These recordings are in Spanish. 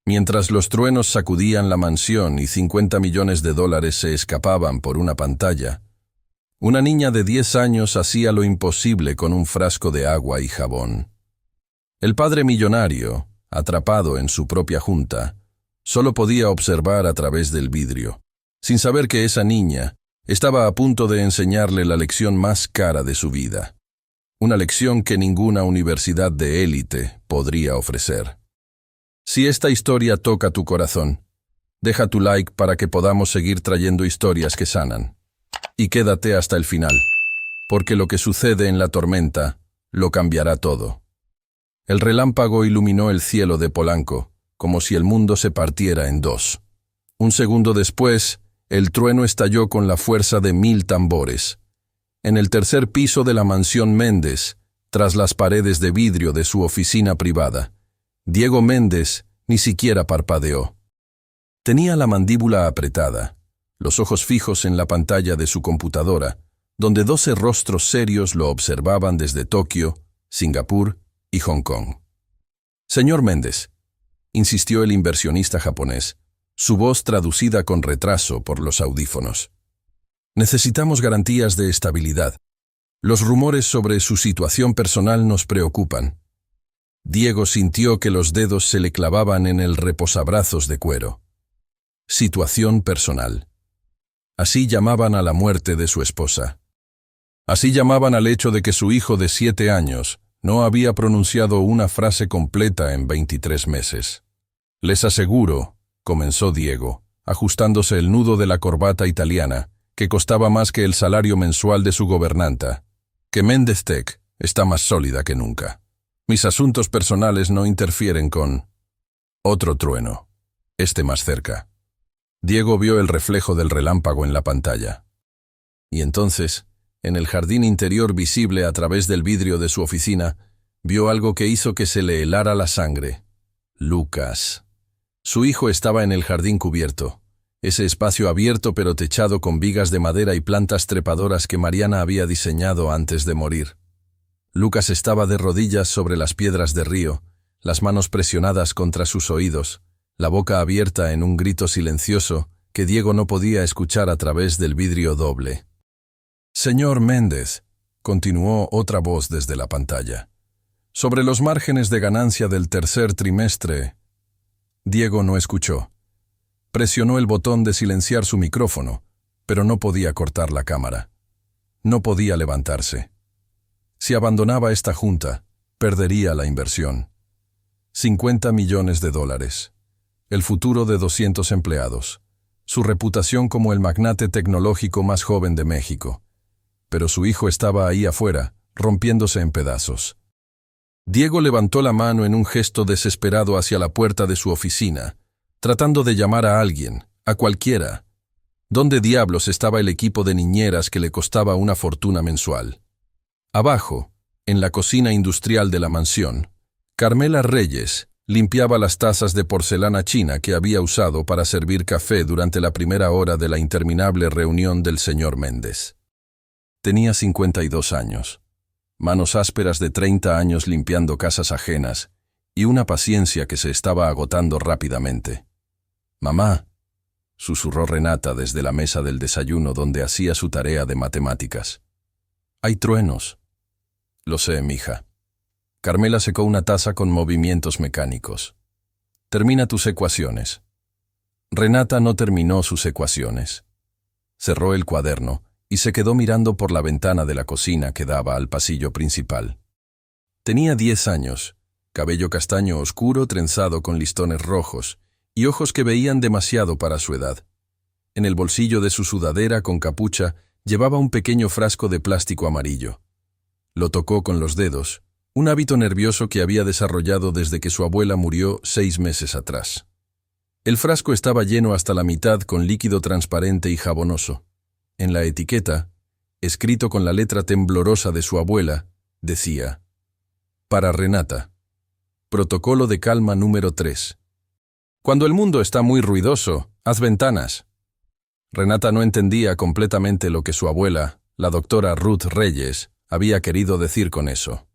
Mientras los truenos sacudían la mansión y 50 millones de dólares se escapaban por una pantalla, una niña de 10 años hacía lo imposible con un frasco de agua y jabón. El padre millonario, atrapado en su propia junta, solo podía observar a través del vidrio, sin saber que esa niña estaba a punto de enseñarle la lección más cara de su vida, una lección que ninguna universidad de élite podría ofrecer. Si esta historia toca tu corazón, deja tu like para que podamos seguir trayendo historias que sanan. Y quédate hasta el final, porque lo que sucede en la tormenta lo cambiará todo. El relámpago iluminó el cielo de Polanco, como si el mundo se partiera en dos. Un segundo después, el trueno estalló con la fuerza de 1000 tambores. En el tercer piso de la mansión Méndez, tras las paredes de vidrio de su oficina privada, Diego Méndez ni siquiera parpadeó. Tenía la mandíbula apretada, los ojos fijos en la pantalla de su computadora, donde 12 rostros serios lo observaban desde Tokio, Singapur y Hong Kong. «Señor Méndez», insistió el inversionista japonés, su voz traducida con retraso por los audífonos. «Necesitamos garantías de estabilidad. Los rumores sobre su situación personal nos preocupan». Diego sintió que los dedos se le clavaban en el reposabrazos de cuero. Situación personal. Así llamaban a la muerte de su esposa. Así llamaban al hecho de que su hijo de 7 años no había pronunciado una frase completa en 23 meses. «Les aseguro», comenzó Diego, ajustándose el nudo de la corbata italiana, que costaba más que el salario mensual de su gobernanta, «que Méndez Tech está más sólida que nunca. Mis asuntos personales no interfieren con...». Otro trueno, este más cerca. Diego vio el reflejo del relámpago en la pantalla. Y entonces, en el jardín interior visible a través del vidrio de su oficina, vio algo que hizo que se le helara la sangre. Lucas. Su hijo estaba en el jardín cubierto, ese espacio abierto pero techado con vigas de madera y plantas trepadoras que Mariana había diseñado antes de morir. Lucas estaba de rodillas sobre las piedras de río, las manos presionadas contra sus oídos, la boca abierta en un grito silencioso que Diego no podía escuchar a través del vidrio doble. «Señor Méndez», continuó otra voz desde la pantalla, «sobre los márgenes de ganancia del tercer trimestre». Diego no escuchó. Presionó el botón de silenciar su micrófono, pero no podía cortar la cámara. No podía levantarse. Si abandonaba esta junta, perdería la inversión. 50 millones de dólares. El futuro de 200 empleados. Su reputación como el magnate tecnológico más joven de México. Pero su hijo estaba ahí afuera, rompiéndose en pedazos. Diego levantó la mano en un gesto desesperado hacia la puerta de su oficina, tratando de llamar a alguien, a cualquiera. ¿Dónde diablos estaba el equipo de niñeras que le costaba una fortuna mensual? Abajo, en la cocina industrial de la mansión, Carmela Reyes limpiaba las tazas de porcelana china que había usado para servir café durante la primera hora de la interminable reunión del señor Méndez. Tenía 52 años, manos ásperas de 30 años limpiando casas ajenas y una paciencia que se estaba agotando rápidamente. «Mamá», susurró Renata desde la mesa del desayuno donde hacía su tarea de matemáticas. «Hay truenos». «Lo sé, mija». Carmela secó una taza con movimientos mecánicos. «Termina tus ecuaciones». Renata no terminó sus ecuaciones. Cerró el cuaderno y se quedó mirando por la ventana de la cocina que daba al pasillo principal. Tenía 10 años, cabello castaño oscuro trenzado con listones rojos y ojos que veían demasiado para su edad. En el bolsillo de su sudadera con capucha llevaba un pequeño frasco de plástico amarillo. Lo tocó con los dedos, un hábito nervioso que había desarrollado desde que su abuela murió 6 meses atrás. El frasco estaba lleno hasta la mitad con líquido transparente y jabonoso. En la etiqueta, escrito con la letra temblorosa de su abuela, decía: «Para Renata. Protocolo de calma número 3. Cuando el mundo está muy ruidoso, haz ventanas». Renata no entendía completamente lo que su abuela, la doctora Ruth Reyes, había querido decir con eso.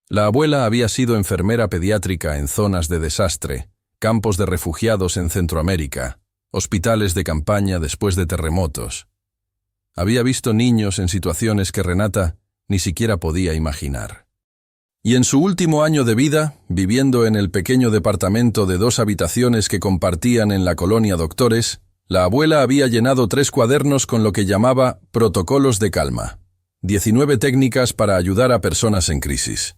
La abuela había sido enfermera pediátrica en zonas de desastre, campos de refugiados en Centroamérica, hospitales de campaña después de terremotos. Había visto niños en situaciones que Renata ni siquiera podía imaginar. Y en su último año de vida, viviendo en el pequeño departamento de 2 habitaciones que compartían en la colonia Doctores, la abuela había llenado 3 cuadernos con lo que llamaba protocolos de calma, 19 técnicas para ayudar a personas en crisis.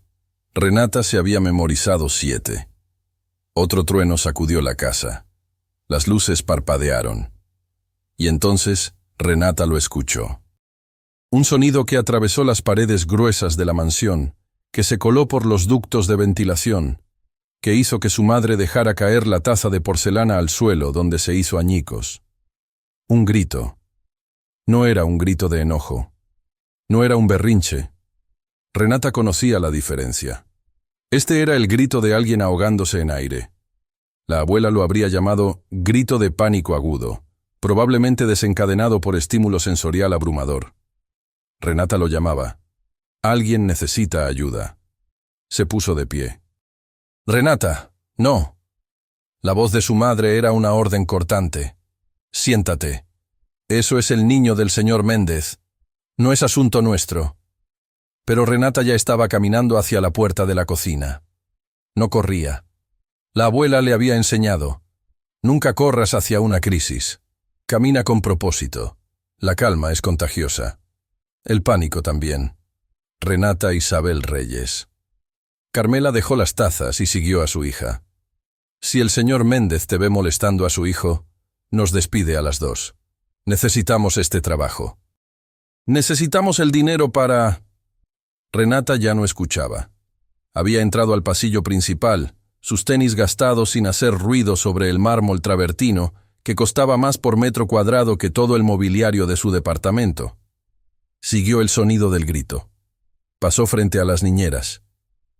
Renata se había memorizado 7. Otro trueno sacudió la casa. Las luces parpadearon. Y entonces Renata lo escuchó. Un sonido que atravesó las paredes gruesas de la mansión, que se coló por los ductos de ventilación, que hizo que su madre dejara caer la taza de porcelana al suelo donde se hizo añicos. Un grito. No era un grito de enojo. No era un berrinche. Renata conocía la diferencia. Este era el grito de alguien ahogándose en aire. La abuela lo habría llamado grito de pánico agudo, probablemente desencadenado por estímulo sensorial abrumador. Renata lo llamaba: alguien necesita ayuda. Se puso de pie. «Renata, no». La voz de su madre era una orden cortante. «Siéntate. Eso es el niño del señor Méndez. No es asunto nuestro». Pero Renata ya estaba caminando hacia la puerta de la cocina. No corría. La abuela le había enseñado: nunca corras hacia una crisis. Camina con propósito. La calma es contagiosa. El pánico también. Renata Isabel Reyes. Carmela dejó las tazas y siguió a su hija. Si el señor Méndez te ve molestando a su hijo, nos despide a las 2. Necesitamos este trabajo. Necesitamos el dinero para... Renata ya no escuchaba. Había entrado al pasillo principal, sus tenis gastados sin hacer ruido sobre el mármol travertino, que costaba más por metro cuadrado que todo el mobiliario de su departamento. Siguió el sonido del grito. Pasó frente a las niñeras.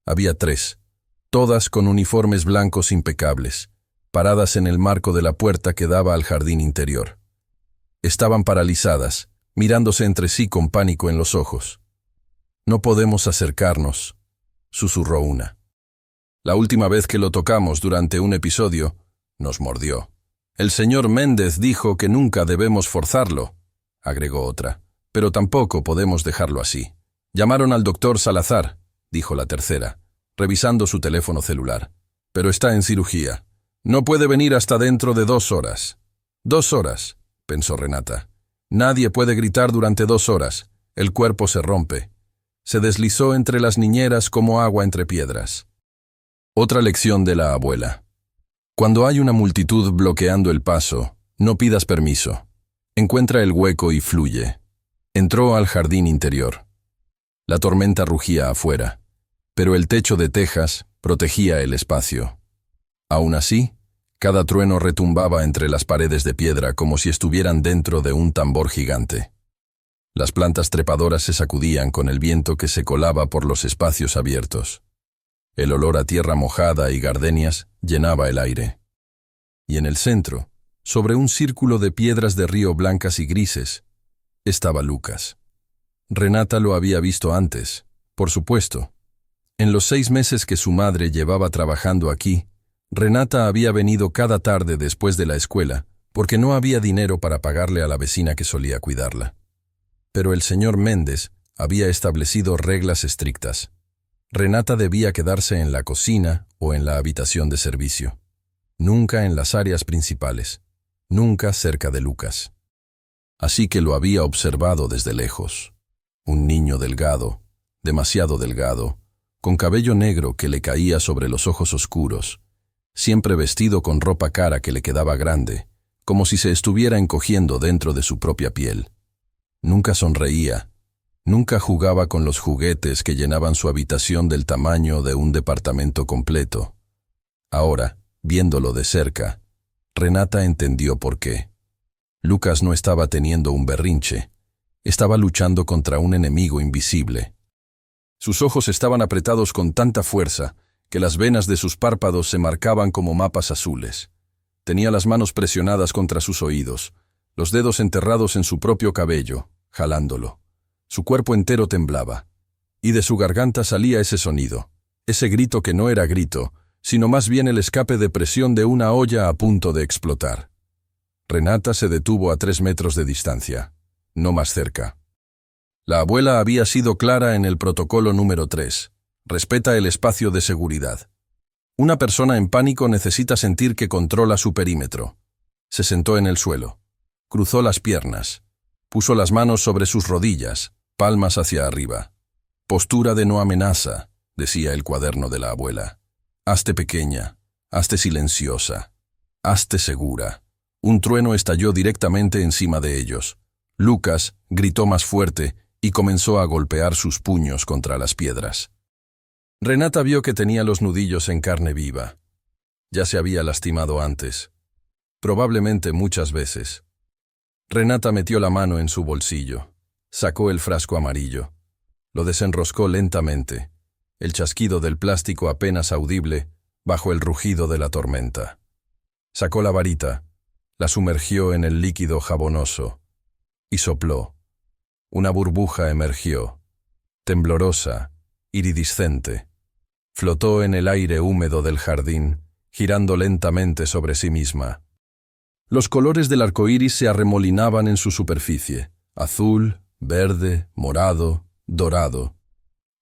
Había 3, todas con uniformes blancos impecables, paradas en el marco de la puerta que daba al jardín interior. Estaban paralizadas, mirándose entre sí con pánico en los ojos. «No podemos acercarnos», susurró una. «La última vez que lo tocamos durante un episodio, nos mordió. El señor Méndez dijo que nunca debemos forzarlo», agregó otra, «pero tampoco podemos dejarlo así». «Llamaron al doctor Salazar», dijo la tercera, revisando su teléfono celular. «Pero está en cirugía. No puede venir hasta dentro de 2 horas». «2 horas», pensó Renata. «Nadie puede gritar durante 2 horas. El cuerpo se rompe». Se deslizó entre las niñeras como agua entre piedras. Otra lección de la abuela. Cuando hay una multitud bloqueando el paso, no pidas permiso. Encuentra el hueco y fluye. Entró al jardín interior. La tormenta rugía afuera, pero el techo de tejas protegía el espacio. Aún así, cada trueno retumbaba entre las paredes de piedra como si estuvieran dentro de un tambor gigante. Las plantas trepadoras se sacudían con el viento que se colaba por los espacios abiertos. El olor a tierra mojada y gardenias llenaba el aire. Y en el centro, sobre un círculo de piedras de río blancas y grises, estaba Lucas. Renata lo había visto antes, por supuesto. En los 6 meses que su madre llevaba trabajando aquí, Renata había venido cada tarde después de la escuela, porque no había dinero para pagarle a la vecina que solía cuidarla. Pero el señor Méndez había establecido reglas estrictas. Renata debía quedarse en la cocina o en la habitación de servicio. Nunca en las áreas principales. Nunca cerca de Lucas. Así que lo había observado desde lejos. Un niño delgado, demasiado delgado, con cabello negro que le caía sobre los ojos oscuros, siempre vestido con ropa cara que le quedaba grande, como si se estuviera encogiendo dentro de su propia piel. Nunca sonreía, nunca jugaba con los juguetes que llenaban su habitación del tamaño de un departamento completo. Ahora, viéndolo de cerca, Renata entendió por qué. Lucas no estaba teniendo un berrinche, estaba luchando contra un enemigo invisible. Sus ojos estaban apretados con tanta fuerza que las venas de sus párpados se marcaban como mapas azules. Tenía las manos presionadas contra sus oídos, los dedos enterrados en su propio cabello, jalándolo. Su cuerpo entero temblaba, y de su garganta salía ese sonido, ese grito que no era grito, sino más bien el escape de presión de una olla a punto de explotar. Renata se detuvo a 3 metros de distancia, no más cerca. La abuela había sido clara en el protocolo número 3. Respeta el espacio de seguridad. Una persona en pánico necesita sentir que controla su perímetro. Se sentó en el suelo. Cruzó las piernas. Puso las manos sobre sus rodillas, palmas hacia arriba. Postura de no amenaza, decía el cuaderno de la abuela. Hazte pequeña, hazte silenciosa, hazte segura. Un trueno estalló directamente encima de ellos. Lucas gritó más fuerte y comenzó a golpear sus puños contra las piedras. Renata vio que tenía los nudillos en carne viva. Ya se había lastimado antes. Probablemente muchas veces. Renata metió la mano en su bolsillo. Sacó el frasco amarillo. Lo desenroscó lentamente. El chasquido del plástico apenas audible bajo el rugido de la tormenta. Sacó la varita, la sumergió en el líquido jabonoso y sopló. Una burbuja emergió, temblorosa, iridiscente. Flotó en el aire húmedo del jardín, girando lentamente sobre sí misma. Los colores del arco iris se arremolinaban en su superficie: azul, verde, morado, dorado.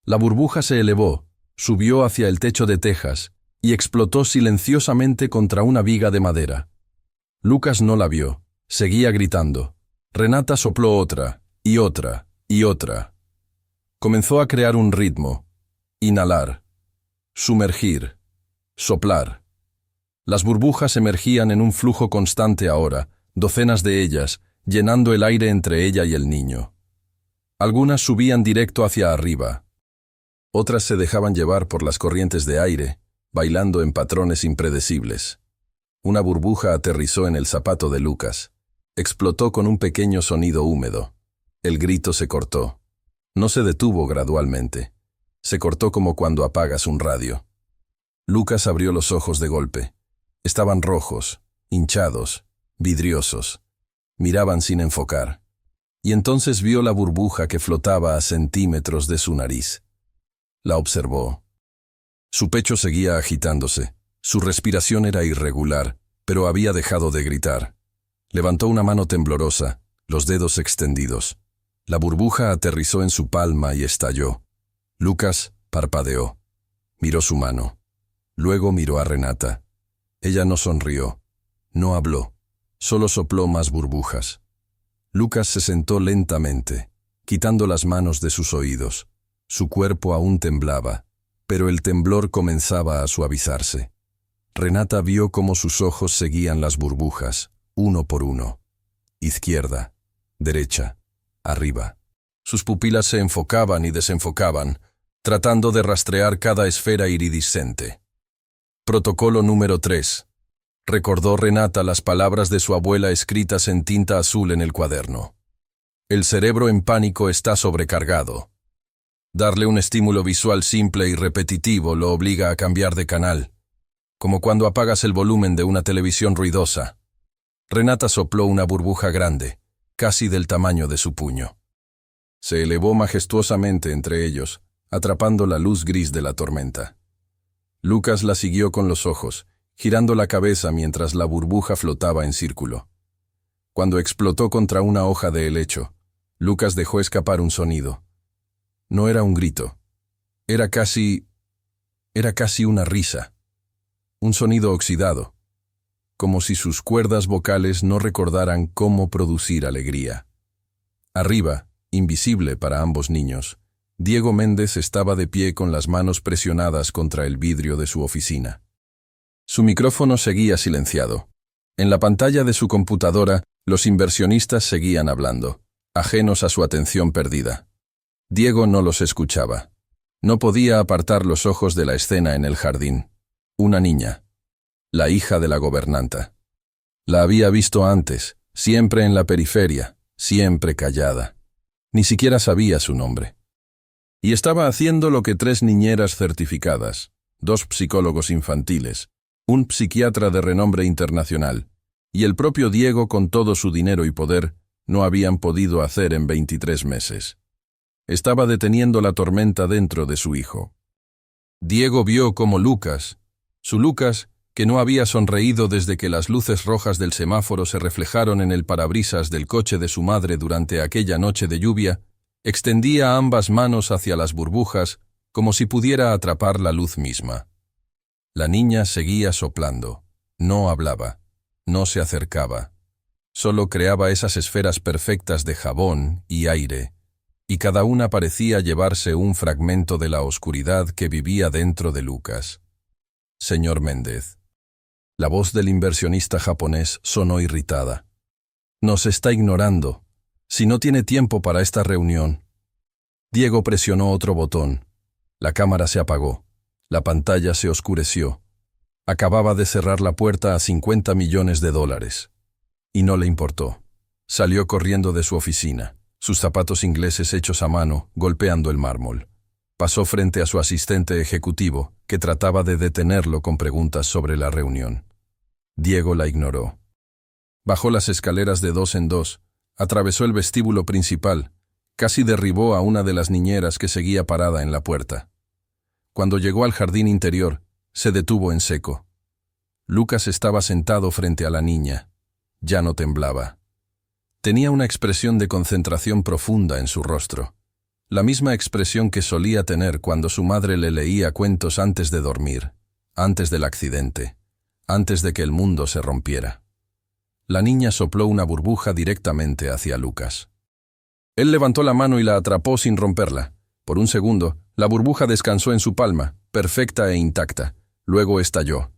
La burbuja se elevó, subió hacia el techo de tejas y explotó silenciosamente contra una viga de madera. Lucas no la vio, seguía gritando. Renata sopló otra, y otra, y otra. Comenzó a crear un ritmo. Inhalar, sumergir, soplar. Las burbujas emergían en un flujo constante ahora, docenas de ellas, llenando el aire entre ella y el niño. Algunas subían directo hacia arriba. Otras se dejaban llevar por las corrientes de aire, bailando en patrones impredecibles. Una burbuja aterrizó en el zapato de Lucas. Explotó con un pequeño sonido húmedo. El grito se cortó. No se detuvo gradualmente. Se cortó como cuando apagas un radio. Lucas abrió los ojos de golpe. Estaban rojos, hinchados, vidriosos. Miraban sin enfocar. Y entonces vio la burbuja que flotaba a centímetros de su nariz. La observó. Su pecho seguía agitándose. Su respiración era irregular, pero había dejado de gritar. Levantó una mano temblorosa, los dedos extendidos. La burbuja aterrizó en su palma y estalló. Lucas parpadeó. Miró su mano. Luego miró a Renata. Ella no sonrió. No habló. Solo sopló más burbujas. Lucas se sentó lentamente, quitando las manos de sus oídos. Su cuerpo aún temblaba, pero el temblor comenzaba a suavizarse. Renata vio cómo sus ojos seguían las burbujas, uno por uno. Izquierda, derecha, arriba. Sus pupilas se enfocaban y desenfocaban, tratando de rastrear cada esfera iridiscente. Protocolo número 3. Recordó Renata las palabras de su abuela escritas en tinta azul en el cuaderno. El cerebro en pánico está sobrecargado. Darle un estímulo visual simple y repetitivo lo obliga a cambiar de canal, como cuando apagas el volumen de una televisión ruidosa. Renata sopló una burbuja grande, casi del tamaño de su puño. Se elevó majestuosamente entre ellos, atrapando la luz gris de la tormenta. Lucas la siguió con los ojos, girando la cabeza mientras la burbuja flotaba en círculo. Cuando explotó contra una hoja de helecho, Lucas dejó escapar un sonido. No era un grito. Era casi una risa. Un sonido oxidado, como si sus cuerdas vocales no recordaran cómo producir alegría. Arriba, invisible para ambos niños, Diego Méndez estaba de pie con las manos presionadas contra el vidrio de su oficina. Su micrófono seguía silenciado. En la pantalla de su computadora, los inversionistas seguían hablando, ajenos a su atención perdida. Diego no los escuchaba. No podía apartar los ojos de la escena en el jardín. Una niña, la hija de la gobernanta. La había visto antes, siempre en la periferia, siempre callada. Ni siquiera sabía su nombre. Y estaba haciendo lo que 3 niñeras certificadas, 2 psicólogos infantiles, un psiquiatra de renombre internacional, y el propio Diego con todo su dinero y poder, no habían podido hacer en 23 meses. Estaba deteniendo la tormenta dentro de su hijo. Diego vio cómo Lucas, Su Lucas, que no había sonreído desde que las luces rojas del semáforo se reflejaron en el parabrisas del coche de su madre durante aquella noche de lluvia, extendía ambas manos hacia las burbujas como si pudiera atrapar la luz misma. La niña seguía soplando. No hablaba. No se acercaba. Solo creaba esas esferas perfectas de jabón y aire, y cada una parecía llevarse un fragmento de la oscuridad que vivía dentro de Lucas. Señor Méndez. La voz del inversionista japonés sonó irritada. Nos está ignorando. Si no tiene tiempo para esta reunión. Diego presionó otro botón. La cámara se apagó. La pantalla se oscureció. Acababa de cerrar la puerta a $50 millones. Y no le importó. Salió corriendo de su oficina, sus zapatos ingleses hechos a mano, golpeando el mármol. Pasó frente a su asistente ejecutivo, que trataba de detenerlo con preguntas sobre la reunión. Diego la ignoró. Bajó las escaleras de 2 en 2, atravesó el vestíbulo principal, casi derribó a una de las niñeras que seguía parada en la puerta. Cuando llegó al jardín interior, se detuvo en seco. Lucas estaba sentado frente a la niña. Ya no temblaba. Tenía una expresión de concentración profunda en su rostro, la misma expresión que solía tener cuando su madre le leía cuentos antes de dormir, antes del accidente, antes de que el mundo se rompiera. La niña sopló una burbuja directamente hacia Lucas. Él levantó la mano y la atrapó sin romperla. Por un segundo, la burbuja descansó en su palma, perfecta e intacta. Luego estalló.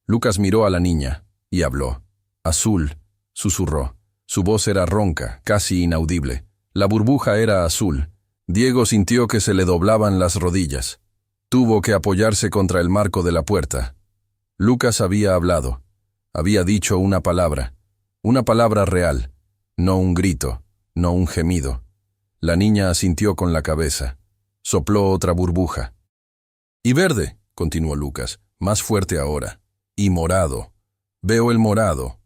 Lucas miró a la niña y habló. Azul, susurró. Su voz era ronca, casi inaudible. La burbuja era azul. Diego sintió que se le doblaban las rodillas. Tuvo que apoyarse contra el marco de la puerta. Lucas había hablado. Había dicho una palabra real, no un grito, no un gemido. La niña asintió con la cabeza. Sopló otra burbuja. Y verde, continuó Lucas, más fuerte ahora. Y morado. Veo el morado.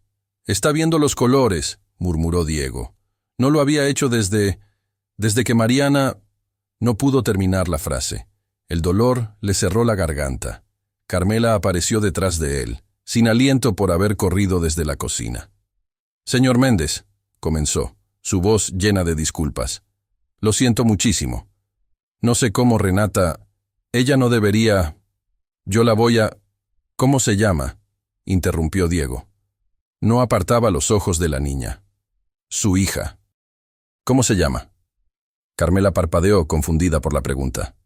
Está viendo los colores, murmuró Diego. No lo había hecho desde que Mariana... No pudo terminar la frase. El dolor le cerró la garganta. Carmela apareció detrás de él, sin aliento por haber corrido desde la cocina. Señor Méndez, comenzó, su voz llena de disculpas. Lo siento muchísimo. No sé cómo Renata... Ella no debería... Yo la voy a... ¿Cómo se llama?, interrumpió Diego. No apartaba los ojos de la niña. Su hija. ¿Cómo se llama? Carmela parpadeó, confundida por la pregunta.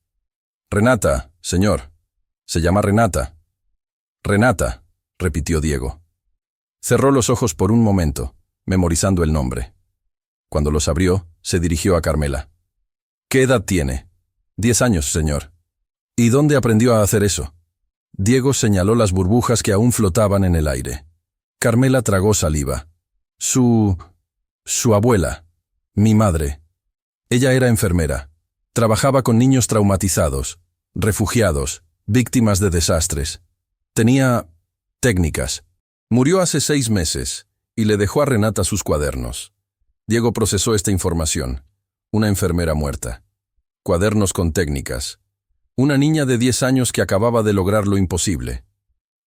Renata, señor. Se llama Renata. Renata, repitió Diego. Cerró los ojos por un momento, memorizando el nombre. Cuando los abrió, se dirigió a Carmela. ¿Qué edad tiene? 10 años, señor. ¿Y dónde aprendió a hacer eso? Diego señaló las burbujas que aún flotaban en el aire. Carmela tragó saliva. Su abuela. Mi madre. Ella era enfermera. Trabajaba con niños traumatizados, refugiados, víctimas de desastres. Tenía técnicas. Murió hace 6 meses y le dejó a Renata sus cuadernos. Diego procesó esta información. Una enfermera muerta. Cuadernos con técnicas. Una niña de 10 años que acababa de lograr lo imposible.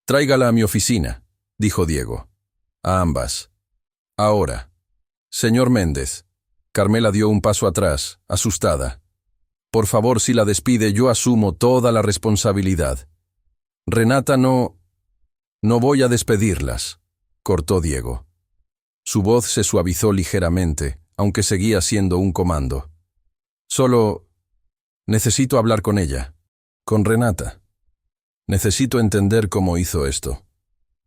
Tráigala a mi oficina, dijo Diego. A ambas. Ahora. Señor Méndez. Carmela dio un paso atrás, asustada. Por favor, si la despide, yo asumo toda la responsabilidad. Renata no voy a despedirlas, cortó Diego. Su voz se suavizó ligeramente, aunque seguía siendo un comando. Solo necesito hablar con ella, con Renata. Necesito entender cómo hizo esto.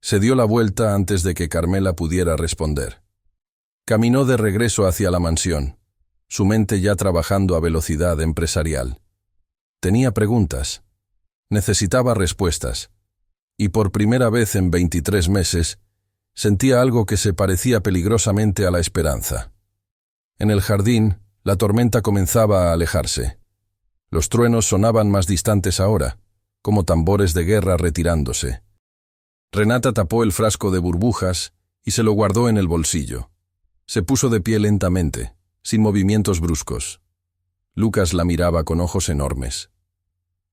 Se dio la vuelta antes de que Carmela pudiera responder. Caminó de regreso hacia la mansión, su mente ya trabajando a velocidad empresarial. Tenía preguntas. Necesitaba respuestas. Y por primera vez en 23 meses, sentía algo que se parecía peligrosamente a la esperanza. En el jardín, la tormenta comenzaba a alejarse. Los truenos sonaban más distantes ahora, como tambores de guerra retirándose. Renata tapó el frasco de burbujas y se lo guardó en el bolsillo. Se puso de pie lentamente, sin movimientos bruscos. Lucas la miraba con ojos enormes.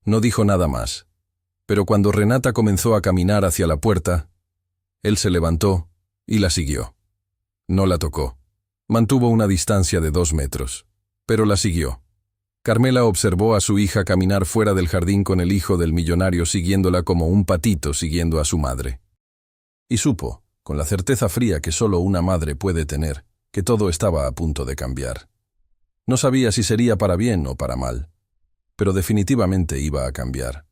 No dijo nada más. Pero cuando Renata comenzó a caminar hacia la puerta, él se levantó y la siguió. No la tocó. Mantuvo una distancia de 2 metros, pero la siguió. Carmela observó a su hija caminar fuera del jardín con el hijo del millonario siguiéndola como un patito siguiendo a su madre. Y supo, con la certeza fría que solo una madre puede tener, que todo estaba a punto de cambiar. No sabía si sería para bien o para mal, pero definitivamente iba a cambiar.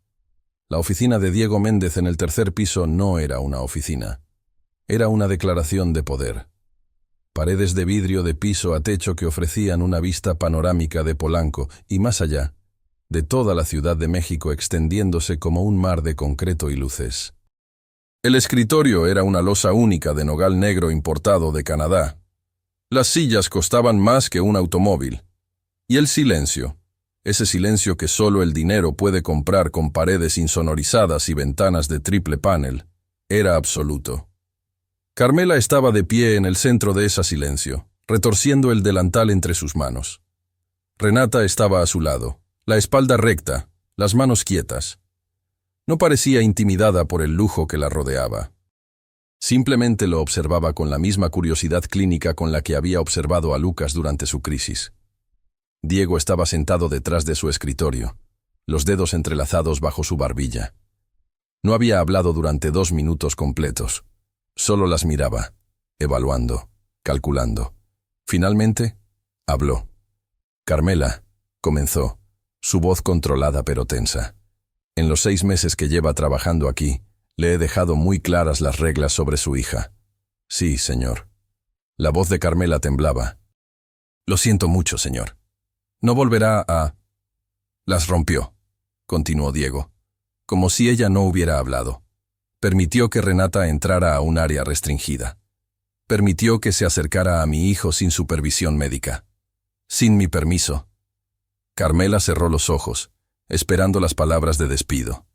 La oficina de Diego Méndez en el 3er piso no era una oficina. Era una declaración de poder. Paredes de vidrio de piso a techo que ofrecían una vista panorámica de Polanco y más allá, de toda la Ciudad de México extendiéndose como un mar de concreto y luces. El escritorio era una losa única de nogal negro importado de Canadá. Las sillas costaban más que un automóvil. Y el silencio, ese silencio que solo el dinero puede comprar con paredes insonorizadas y ventanas de triple panel, era absoluto. Carmela estaba de pie en el centro de ese silencio, retorciendo el delantal entre sus manos. Renata estaba a su lado, la espalda recta, las manos quietas. No parecía intimidada por el lujo que la rodeaba. Simplemente lo observaba con la misma curiosidad clínica con la que había observado a Lucas durante su crisis. Diego estaba sentado detrás de su escritorio, los dedos entrelazados bajo su barbilla. No había hablado durante 2 minutos completos. Solo las miraba, evaluando, calculando. Finalmente, habló. Carmela, comenzó, su voz controlada pero tensa. En los 6 meses que lleva trabajando aquí, le he dejado muy claras las reglas sobre su hija. Sí, señor. La voz de Carmela temblaba. Lo siento mucho, señor. No volverá a... Las rompió, continuó Diego, como si ella no hubiera hablado. Permitió que Renata entrara a un área restringida. Permitió que se acercara a mi hijo sin supervisión médica. Sin mi permiso. Carmela cerró los ojos, esperando las palabras de despido.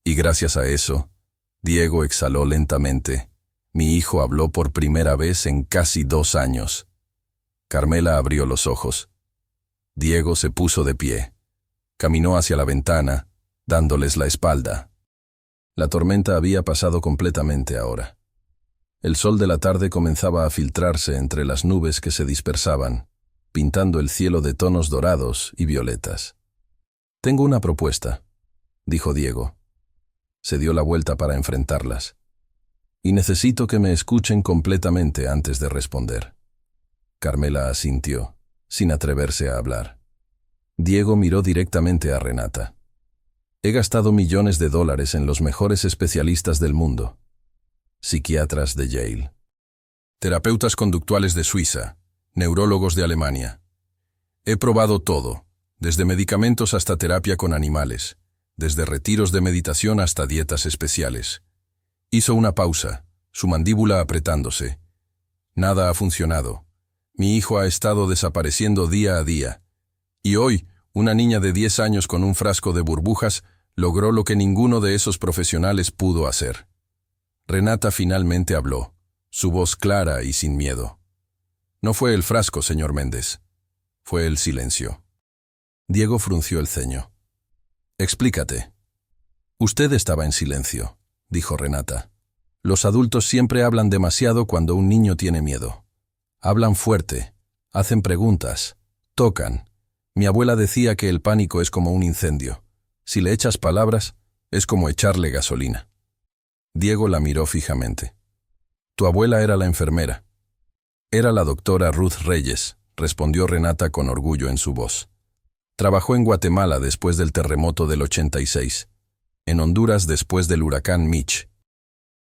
Y gracias a eso, Diego exhaló lentamente. Mi hijo habló por primera vez en casi 2 años. Carmela abrió los ojos. Diego se puso de pie. Caminó hacia la ventana, dándoles la espalda. La tormenta había pasado completamente ahora. El sol de la tarde comenzaba a filtrarse entre las nubes que se dispersaban, pintando el cielo de tonos dorados y violetas. «Tengo una propuesta», dijo Diego. Se dio la vuelta para enfrentarlas. «Y necesito que me escuchen completamente antes de responder». Carmela asintió, sin atreverse a hablar. Diego miró directamente a Renata. «He gastado millones de dólares en los mejores especialistas del mundo. Psiquiatras de Yale, terapeutas conductuales de Suiza, neurólogos de Alemania. He probado todo, desde medicamentos hasta terapia con animales, desde retiros de meditación hasta dietas especiales». Hizo una pausa, su mandíbula apretándose. «Nada ha funcionado. Mi hijo ha estado desapareciendo día a día. Y hoy, una niña de 10 años con un frasco de burbujas logró lo que ninguno de esos profesionales pudo hacer». Renata finalmente habló, su voz clara y sin miedo. «No fue el frasco, señor Méndez. Fue el silencio». Diego frunció el ceño. «Explícate». «Usted estaba en silencio», dijo Renata. «Los adultos siempre hablan demasiado cuando un niño tiene miedo. Hablan fuerte, hacen preguntas, tocan. Mi abuela decía que el pánico es como un incendio. Si le echas palabras, es como echarle gasolina». Diego la miró fijamente. «Tu abuela era la enfermera». «Era la doctora Ruth Reyes», respondió Renata con orgullo en su voz. «Trabajó en Guatemala después del terremoto del 86, en Honduras después del huracán Mitch,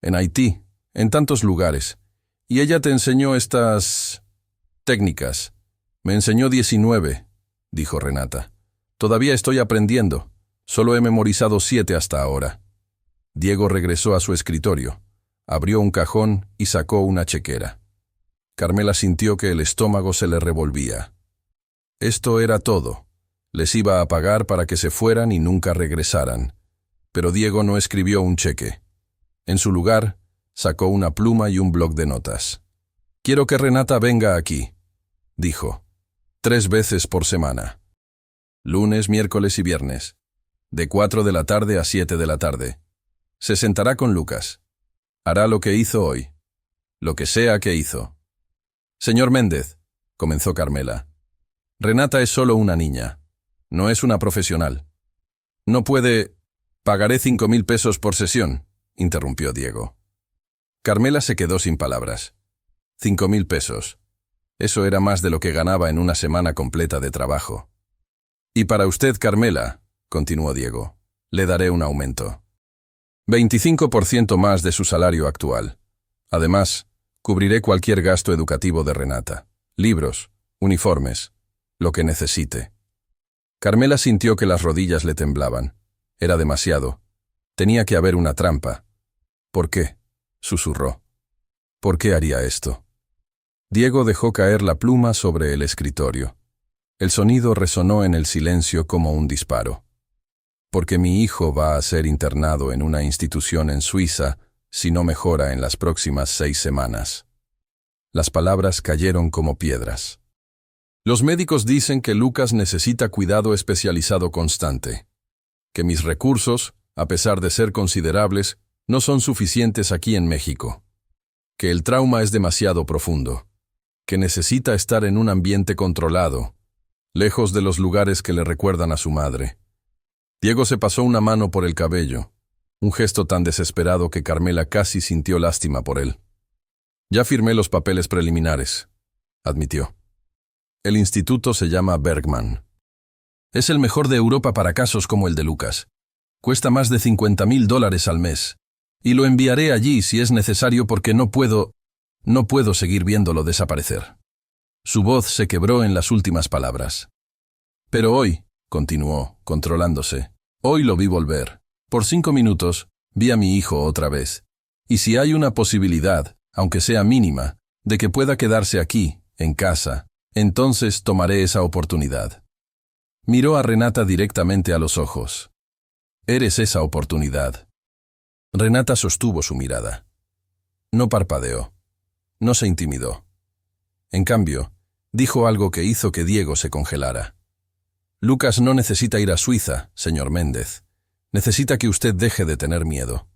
en Haití, en tantos lugares. Y ella te enseñó estas... técnicas». «Me enseñó 19», dijo Renata. «Todavía estoy aprendiendo. Solo he memorizado 7 hasta ahora». Diego regresó a su escritorio, abrió un cajón y sacó una chequera. Carmela sintió que el estómago se le revolvía. Esto era todo. Les iba a pagar para que se fueran y nunca regresaran. Pero Diego no escribió un cheque. En su lugar, sacó una pluma y un bloc de notas. «Quiero que Renata venga aquí», dijo, 3 veces por semana. Lunes, miércoles y viernes. De 4 de la tarde a 7 de la tarde. Se sentará con Lucas. Hará lo que hizo hoy. Lo que sea que hizo. Señor Méndez, comenzó Carmela. Renata es solo una niña. No es una profesional. No puede... Pagaré 5.000 pesos por sesión, interrumpió Diego. Carmela se quedó sin palabras. 5.000 pesos. Eso era más de lo que ganaba en una semana completa de trabajo. Y para usted, Carmela, continuó Diego, le daré un aumento. 25% más de su salario actual. Además, cubriré cualquier gasto educativo de Renata. Libros, uniformes, lo que necesite. Carmela sintió que las rodillas le temblaban. Era demasiado. Tenía que haber una trampa. ¿Por qué?, susurró. ¿Por qué haría esto? Diego dejó caer la pluma sobre el escritorio. El sonido resonó en el silencio como un disparo. Porque mi hijo va a ser internado en una institución en Suiza si no mejora en las próximas 6 semanas. Las palabras cayeron como piedras. Los médicos dicen que Lucas necesita cuidado especializado constante. Que mis recursos, a pesar de ser considerables, no son suficientes aquí en México. Que el trauma es demasiado profundo. Que necesita estar en un ambiente controlado, lejos de los lugares que le recuerdan a su madre. Diego se pasó una mano por el cabello, un gesto tan desesperado que Carmela casi sintió lástima por él. Ya firmé los papeles preliminares, admitió. El instituto se llama Bergman. Es el mejor de Europa para casos como el de Lucas. Cuesta más de $50.000 al mes. Y lo enviaré allí si es necesario porque no puedo seguir viéndolo desaparecer. Su voz se quebró en las últimas palabras. Pero hoy, continuó, controlándose, hoy lo vi volver. Por 5 minutos, vi a mi hijo otra vez. Y si hay una posibilidad, aunque sea mínima, de que pueda quedarse aquí, en casa, entonces tomaré esa oportunidad. Miró a Renata directamente a los ojos. Eres esa oportunidad. Renata sostuvo su mirada. No parpadeó. No se intimidó. En cambio, dijo algo que hizo que Diego se congelara. Lucas no necesita ir a Suiza, señor Méndez. Necesita que usted deje de tener miedo.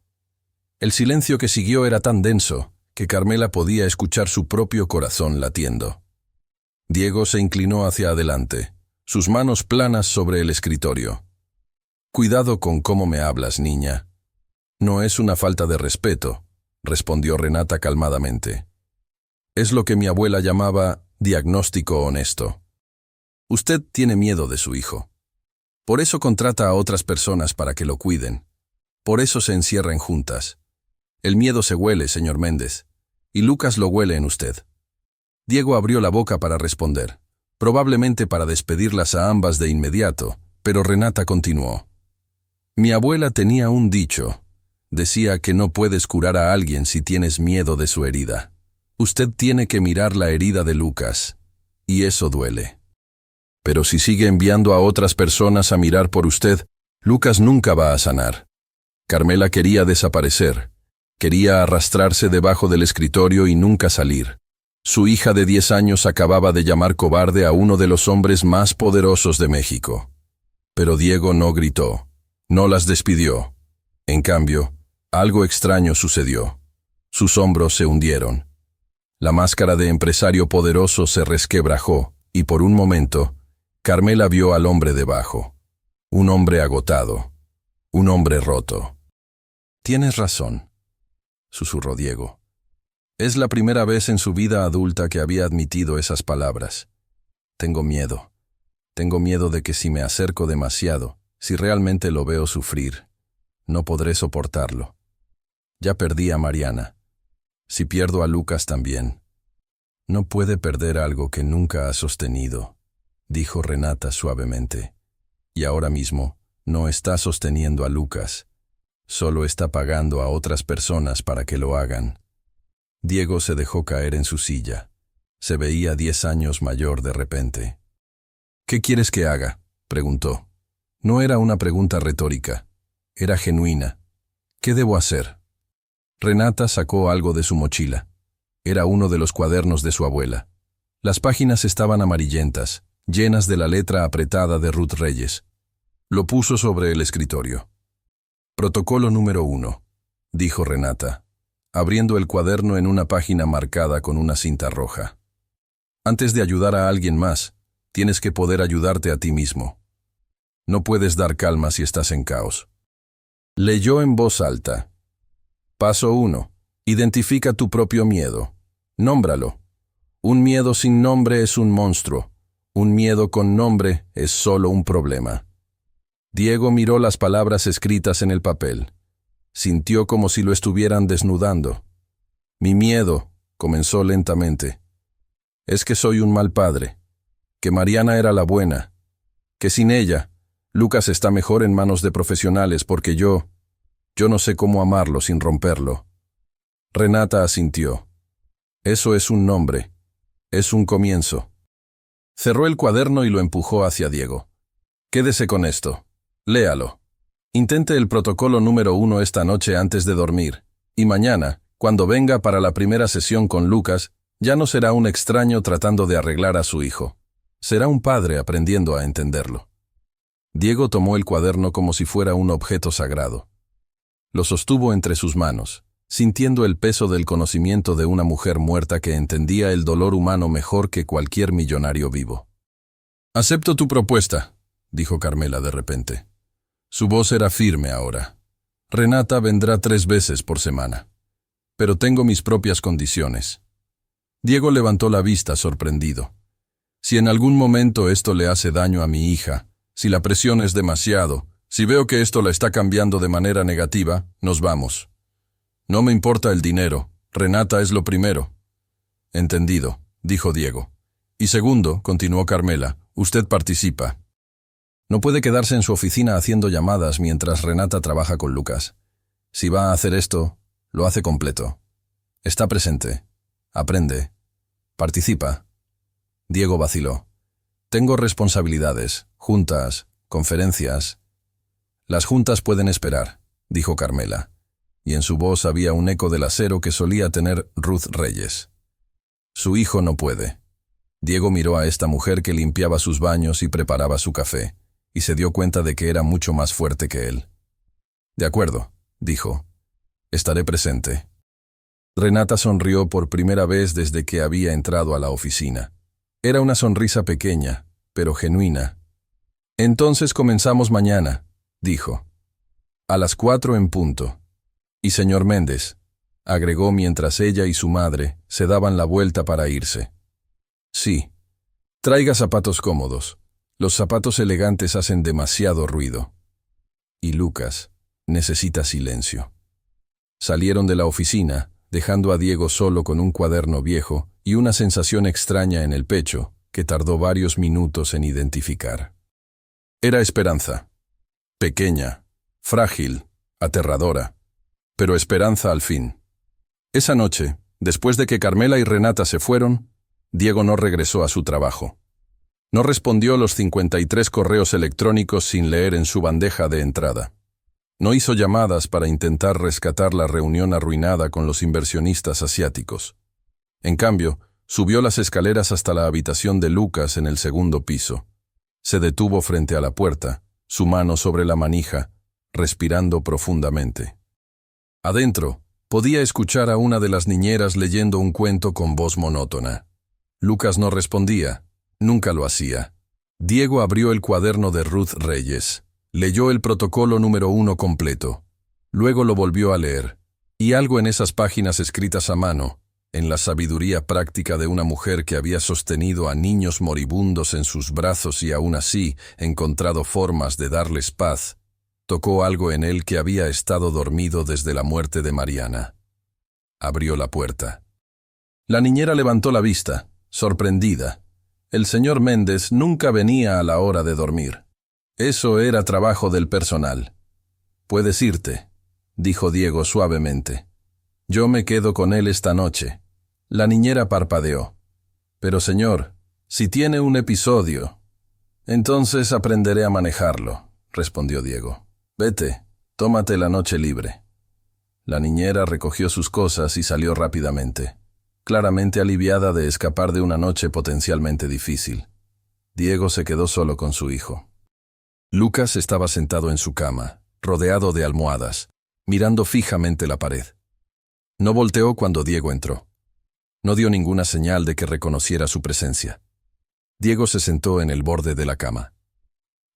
El silencio que siguió era tan denso que Carmela podía escuchar su propio corazón latiendo. Diego se inclinó hacia adelante, sus manos planas sobre el escritorio. Cuidado con cómo me hablas, niña. No es una falta de respeto, respondió Renata calmadamente. Es lo que mi abuela llamaba diagnóstico honesto. Usted tiene miedo de su hijo. Por eso contrata a otras personas para que lo cuiden. Por eso se encierran juntas. El miedo se huele, señor Méndez, y Lucas lo huele en usted. Diego abrió la boca para responder, probablemente para despedirlas a ambas de inmediato, pero Renata continuó. Mi abuela tenía un dicho. Decía que no puedes curar a alguien si tienes miedo de su herida. Usted tiene que mirar la herida de Lucas, y eso duele. Pero si sigue enviando a otras personas a mirar por usted, Lucas nunca va a sanar. Carmela quería desaparecer. Quería arrastrarse debajo del escritorio y nunca salir. Su hija de 10 años acababa de llamar cobarde a uno de los hombres más poderosos de México. Pero Diego no gritó, no las despidió. En cambio, algo extraño sucedió. Sus hombros se hundieron. La máscara de empresario poderoso se resquebrajó y por un momento, Carmela vio al hombre debajo. Un hombre agotado. Un hombre roto. Tienes razón, susurró Diego. Es la primera vez en su vida adulta que había admitido esas palabras. Tengo miedo. Tengo miedo de que si me acerco demasiado, si realmente lo veo sufrir, no podré soportarlo. Ya perdí a Mariana. Si pierdo a Lucas también. No puede perder algo que nunca ha sostenido, dijo Renata suavemente. Y ahora mismo no está sosteniendo a Lucas. Solo está pagando a otras personas para que lo hagan. Diego se dejó caer en su silla. Se veía 10 años mayor de repente. ¿Qué quieres que haga?, preguntó. No era una pregunta retórica. Era genuina. ¿Qué debo hacer? Renata sacó algo de su mochila. Era uno de los cuadernos de su abuela. Las páginas estaban amarillentas, llenas de la letra apretada de Ruth Reyes. Lo puso sobre el escritorio. Protocolo número 1, dijo Renata, abriendo el cuaderno en una página marcada con una cinta roja. Antes de ayudar a alguien más, tienes que poder ayudarte a ti mismo. No puedes dar calma si estás en caos. Leyó en voz alta. Paso 1. Identifica tu propio miedo. Nómbralo. Un miedo sin nombre es un monstruo. Un miedo con nombre es solo un problema. Diego miró las palabras escritas en el papel. Sintió como si lo estuvieran desnudando. Mi miedo, comenzó lentamente, es que soy un mal padre, que Mariana era la buena, que sin ella, Lucas está mejor en manos de profesionales porque yo no sé cómo amarlo sin romperlo. Renata asintió. Eso es un nombre, es un comienzo. Cerró el cuaderno y lo empujó hacia Diego. Quédese con esto. Léalo. Intente el protocolo número 1 esta noche antes de dormir, y mañana, cuando venga para la primera sesión con Lucas, ya no será un extraño tratando de arreglar a su hijo. Será un padre aprendiendo a entenderlo. Diego tomó el cuaderno como si fuera un objeto sagrado. Lo sostuvo entre sus manos, sintiendo el peso del conocimiento de una mujer muerta que entendía el dolor humano mejor que cualquier millonario vivo. «Acepto tu propuesta», dijo Carmela de repente. Su voz era firme ahora. «Renata vendrá 3 veces por semana. Pero tengo mis propias condiciones». Diego levantó la vista sorprendido. «Si en algún momento esto le hace daño a mi hija, si la presión es demasiado, si veo que esto la está cambiando de manera negativa, nos vamos. No me importa el dinero, Renata es lo primero». «Entendido», dijo Diego. «Y segundo», continuó Carmela, «usted participa. No puede quedarse en su oficina haciendo llamadas mientras Renata trabaja con Lucas. Si va a hacer esto, lo hace completo. Está presente. Aprende. Participa». Diego vaciló. «Tengo responsabilidades, juntas, conferencias». «Las juntas pueden esperar», dijo Carmela, y en su voz había un eco del acero que solía tener Ruth Reyes. «Su hijo no puede». Diego miró a esta mujer que limpiaba sus baños y preparaba su café, y se dio cuenta de que era mucho más fuerte que él. «De acuerdo», dijo. «Estaré presente». Renata sonrió por primera vez desde que había entrado a la oficina. Era una sonrisa pequeña, pero genuina. «Entonces comenzamos mañana», dijo. «A las 4 en punto. Y señor Méndez», agregó mientras ella y su madre se daban la vuelta para irse. «Sí. Traiga zapatos cómodos. Los zapatos elegantes hacen demasiado ruido. Y Lucas necesita silencio». Salieron de la oficina, dejando a Diego solo con un cuaderno viejo y una sensación extraña en el pecho que tardó varios minutos en identificar. Era esperanza. Pequeña, frágil, aterradora, pero esperanza al fin. Esa noche, después de que Carmela y Renata se fueron, Diego no regresó a su trabajo. No respondió los 53 correos electrónicos sin leer en su bandeja de entrada. No hizo llamadas para intentar rescatar la reunión arruinada con los inversionistas asiáticos. En cambio, subió las escaleras hasta la habitación de Lucas en el segundo piso. Se detuvo frente a la puerta, su mano sobre la manija, respirando profundamente. Adentro, podía escuchar a una de las niñeras leyendo un cuento con voz monótona. Lucas no respondía, nunca lo hacía. Diego abrió el cuaderno de Ruth Reyes. Leyó el protocolo número 1 completo. Luego lo volvió a leer. Y algo en esas páginas escritas a mano, en la sabiduría práctica de una mujer que había sostenido a niños moribundos en sus brazos y aún así encontrado formas de darles paz, tocó algo en él que había estado dormido desde la muerte de Mariana. Abrió la puerta. La niñera levantó la vista, sorprendida. El señor Méndez nunca venía a la hora de dormir. Eso era trabajo del personal. «Puedes irte», dijo Diego suavemente. «Yo me quedo con él esta noche». La niñera parpadeó. «Pero señor, si tiene un episodio». «Entonces aprenderé a manejarlo», respondió Diego. «Vete, tómate la noche libre». La niñera recogió sus cosas y salió rápidamente, claramente aliviada de escapar de una noche potencialmente difícil. Diego se quedó solo con su hijo. Lucas estaba sentado en su cama, rodeado de almohadas, mirando fijamente la pared. No volteó cuando Diego entró. No dio ninguna señal de que reconociera su presencia. Diego se sentó en el borde de la cama.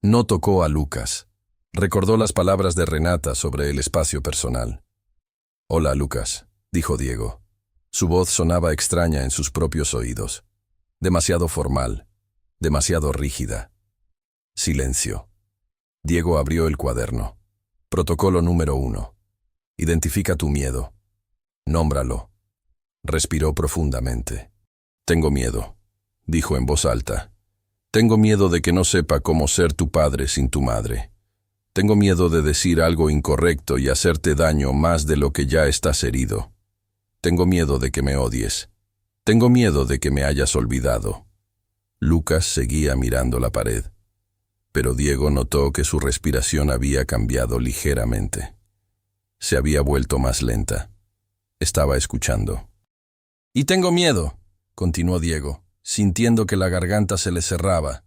No tocó a Lucas. Recordó las palabras de Renata sobre el espacio personal. «Hola, Lucas», dijo Diego. Su voz sonaba extraña en sus propios oídos. Demasiado formal, demasiado rígida. Silencio. Diego abrió el cuaderno. Protocolo número 1. Identifica tu miedo. Nómbralo. Respiró profundamente. «Tengo miedo», dijo en voz alta. «Tengo miedo de que no sepa cómo ser tu padre sin tu madre. Tengo miedo de decir algo incorrecto y hacerte daño más de lo que ya estás herido. Tengo miedo de que me odies. Tengo miedo de que me hayas olvidado». Lucas seguía mirando la pared, pero Diego notó que su respiración había cambiado ligeramente. Se había vuelto más lenta. Estaba escuchando. «Y tengo miedo», continuó Diego, sintiendo que la garganta se le cerraba.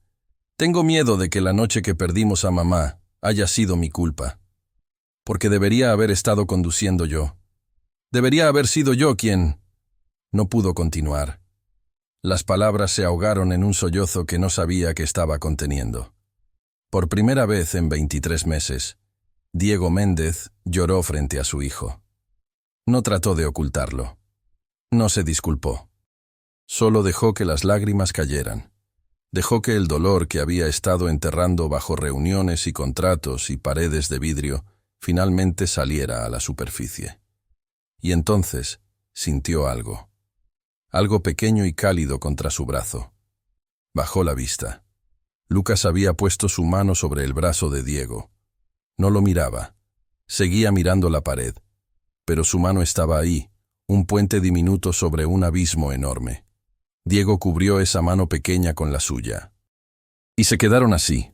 «Tengo miedo de que la noche que perdimos a mamá haya sido mi culpa. Porque debería haber estado conduciendo yo. Debería haber sido yo quien...» No pudo continuar. Las palabras se ahogaron en un sollozo que no sabía que estaba conteniendo. Por primera vez en 23 meses, Diego Méndez lloró frente a su hijo. No trató de ocultarlo. No se disculpó. Solo dejó que las lágrimas cayeran. Dejó que el dolor que había estado enterrando bajo reuniones y contratos y paredes de vidrio finalmente saliera a la superficie. Y entonces sintió algo. Algo pequeño y cálido contra su brazo. Bajó la vista. Lucas había puesto su mano sobre el brazo de Diego. No lo miraba. Seguía mirando la pared. Pero su mano estaba ahí, un puente diminuto sobre un abismo enorme. Diego cubrió esa mano pequeña con la suya. Y se quedaron así,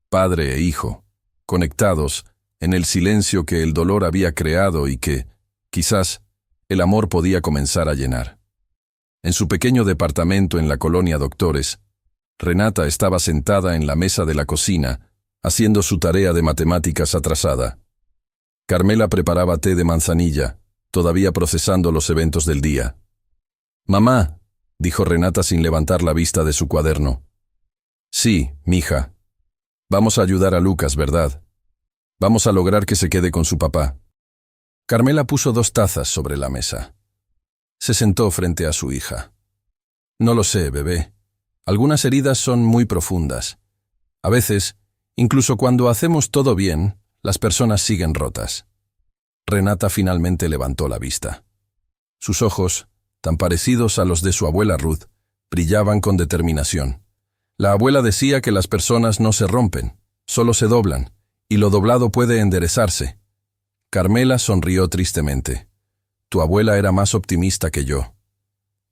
padre e hijo, conectados en el silencio que el dolor había creado y que, quizás, el amor podía comenzar a llenar. En su pequeño departamento en la colonia Doctores, Renata estaba sentada en la mesa de la cocina, haciendo su tarea de matemáticas atrasada. Carmela preparaba té de manzanilla, todavía procesando los eventos del día. «Mamá», dijo Renata sin levantar la vista de su cuaderno. «Sí, mija. Vamos a ayudar a Lucas, ¿verdad? Vamos a lograr que se quede con su papá». Carmela puso 2 tazas sobre la mesa. Se sentó frente a su hija. «No lo sé, bebé. Algunas heridas son muy profundas. A veces, incluso cuando hacemos todo bien, las personas siguen rotas». Renata finalmente levantó la vista. Sus ojos, tan parecidos a los de su abuela Ruth, brillaban con determinación. La abuela decía que las personas no se rompen, solo se doblan, y lo doblado puede enderezarse. Carmela sonrió tristemente. «Tu abuela era más optimista que yo».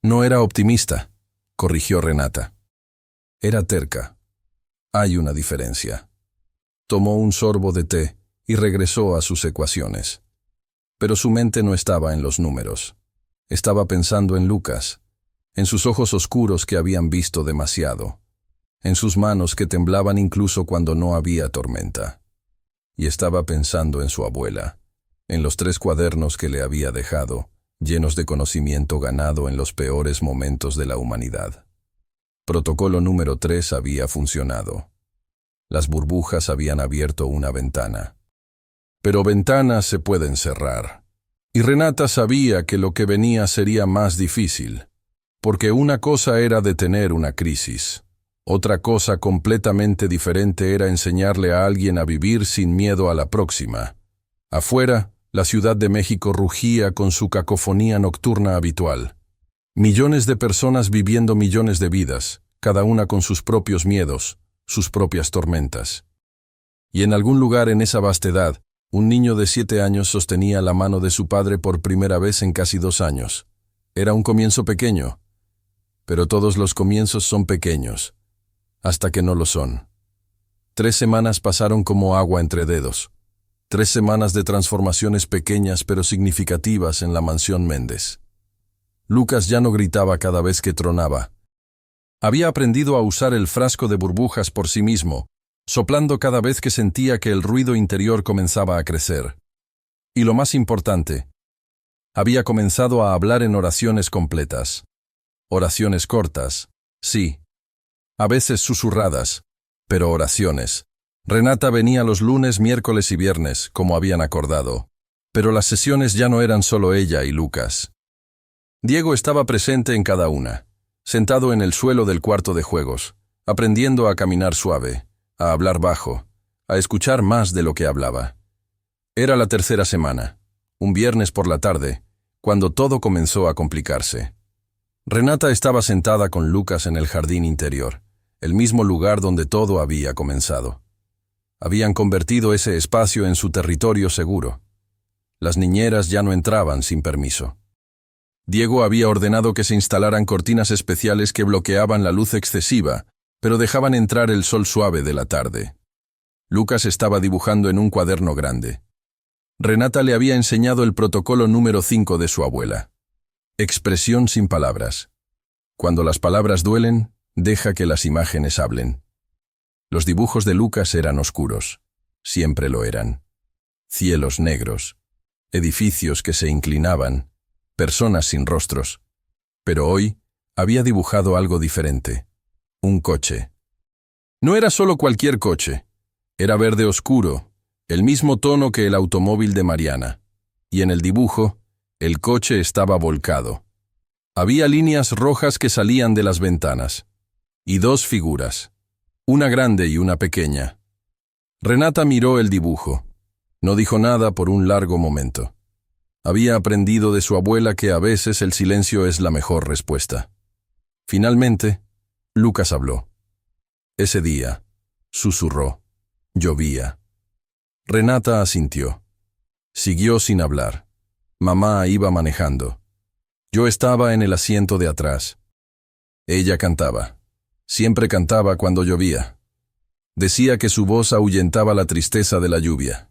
«No era optimista», corrigió Renata. «Era terca. Hay una diferencia». Tomó un sorbo de té y regresó a sus ecuaciones. Pero su mente no estaba en los números. Estaba pensando en Lucas, en sus ojos oscuros que habían visto demasiado, en sus manos que temblaban incluso cuando no había tormenta. Y estaba pensando en su abuela, en los 3 cuadernos que le había dejado, llenos de conocimiento ganado en los peores momentos de la humanidad. Protocolo número 3 había funcionado. Las burbujas habían abierto una ventana. Pero ventanas se pueden cerrar. Y Renata sabía que lo que venía sería más difícil, porque una cosa era detener una crisis. Otra cosa completamente diferente era enseñarle a alguien a vivir sin miedo a la próxima. Afuera, la Ciudad de México rugía con su cacofonía nocturna habitual. Millones de personas viviendo millones de vidas, cada una con sus propios miedos, sus propias tormentas. Y en algún lugar en esa vastedad, un niño de 7 años sostenía la mano de su padre por primera vez en casi 2 años. Era un comienzo pequeño, pero todos los comienzos son pequeños, hasta que no lo son. 3 semanas pasaron como agua entre dedos. 3 semanas de transformaciones pequeñas pero significativas en la mansión Méndez. Lucas ya no gritaba cada vez que tronaba. Había aprendido a usar el frasco de burbujas por sí mismo, soplando cada vez que sentía que el ruido interior comenzaba a crecer. Y lo más importante, había comenzado a hablar en oraciones completas. Oraciones cortas, sí. A veces susurradas, pero oraciones. Renata venía los lunes, miércoles y viernes, como habían acordado. Pero las sesiones ya no eran solo ella y Lucas. Diego estaba presente en cada una, sentado en el suelo del cuarto de juegos, aprendiendo a caminar suave, a hablar bajo, a escuchar más de lo que hablaba. Era la tercera semana, un viernes por la tarde, cuando todo comenzó a complicarse. Renata estaba sentada con Lucas en el jardín interior, el mismo lugar donde todo había comenzado. Habían convertido ese espacio en su territorio seguro. Las niñeras ya no entraban sin permiso. Diego había ordenado que se instalaran cortinas especiales que bloqueaban la luz excesiva, pero dejaban entrar el sol suave de la tarde. Lucas estaba dibujando en un cuaderno grande. Renata le había enseñado el protocolo número 5 de su abuela. Expresión sin palabras. Cuando las palabras duelen, deja que las imágenes hablen. Los dibujos de Lucas eran oscuros. Siempre lo eran. Cielos negros. Edificios que se inclinaban. Personas sin rostros. Pero hoy había dibujado algo diferente. Un coche. No era solo cualquier coche. Era verde oscuro, el mismo tono que el automóvil de Mariana. Y en el dibujo, el coche estaba volcado. Había líneas rojas que salían de las ventanas. Y dos figuras. Una grande y una pequeña. Renata miró el dibujo. No dijo nada por un largo momento. Había aprendido de su abuela que a veces el silencio es la mejor respuesta. Finalmente, Lucas habló. Ese día, susurró, llovía. Renata asintió. Siguió sin hablar. Mamá iba manejando. Yo estaba en el asiento de atrás. Ella cantaba. Siempre cantaba cuando llovía. Decía que su voz ahuyentaba la tristeza de la lluvia.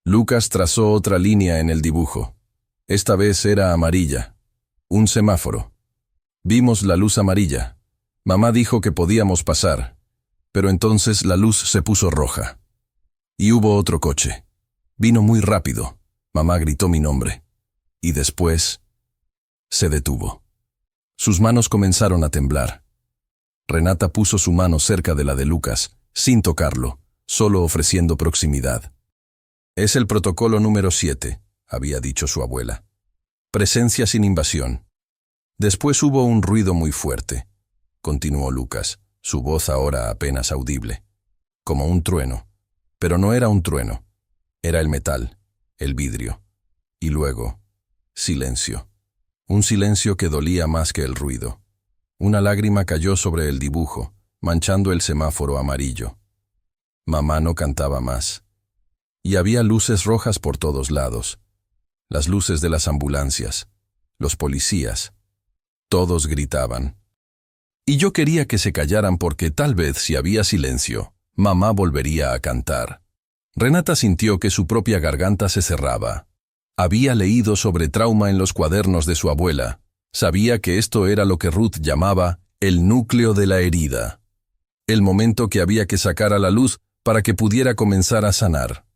Lucas trazó otra línea en el dibujo. Esta vez era amarilla. Un semáforo. Vimos la luz amarilla. Mamá dijo que podíamos pasar, pero entonces la luz se puso roja. Y hubo otro coche. Vino muy rápido. Mamá gritó mi nombre. Y después se detuvo. Sus manos comenzaron a temblar. Renata puso su mano cerca de la de Lucas, sin tocarlo, solo ofreciendo proximidad. Es el protocolo número 7, había dicho su abuela. Presencia sin invasión. Después hubo un ruido muy fuerte. Continuó Lucas, su voz ahora apenas audible. Como un trueno. Pero no era un trueno. Era el metal, el vidrio. Y luego, silencio. Un silencio que dolía más que el ruido. Una lágrima cayó sobre el dibujo, manchando el semáforo amarillo. Mamá no cantaba más. Y había luces rojas por todos lados. Las luces de las ambulancias, los policías. Todos gritaban. Y yo quería que se callaran porque tal vez si había silencio, mamá volvería a cantar. Renata sintió que su propia garganta se cerraba. Había leído sobre trauma en los cuadernos de su abuela. Sabía que esto era lo que Ruth llamaba el núcleo de la herida. El momento que había que sacar a la luz para que pudiera comenzar a sanar.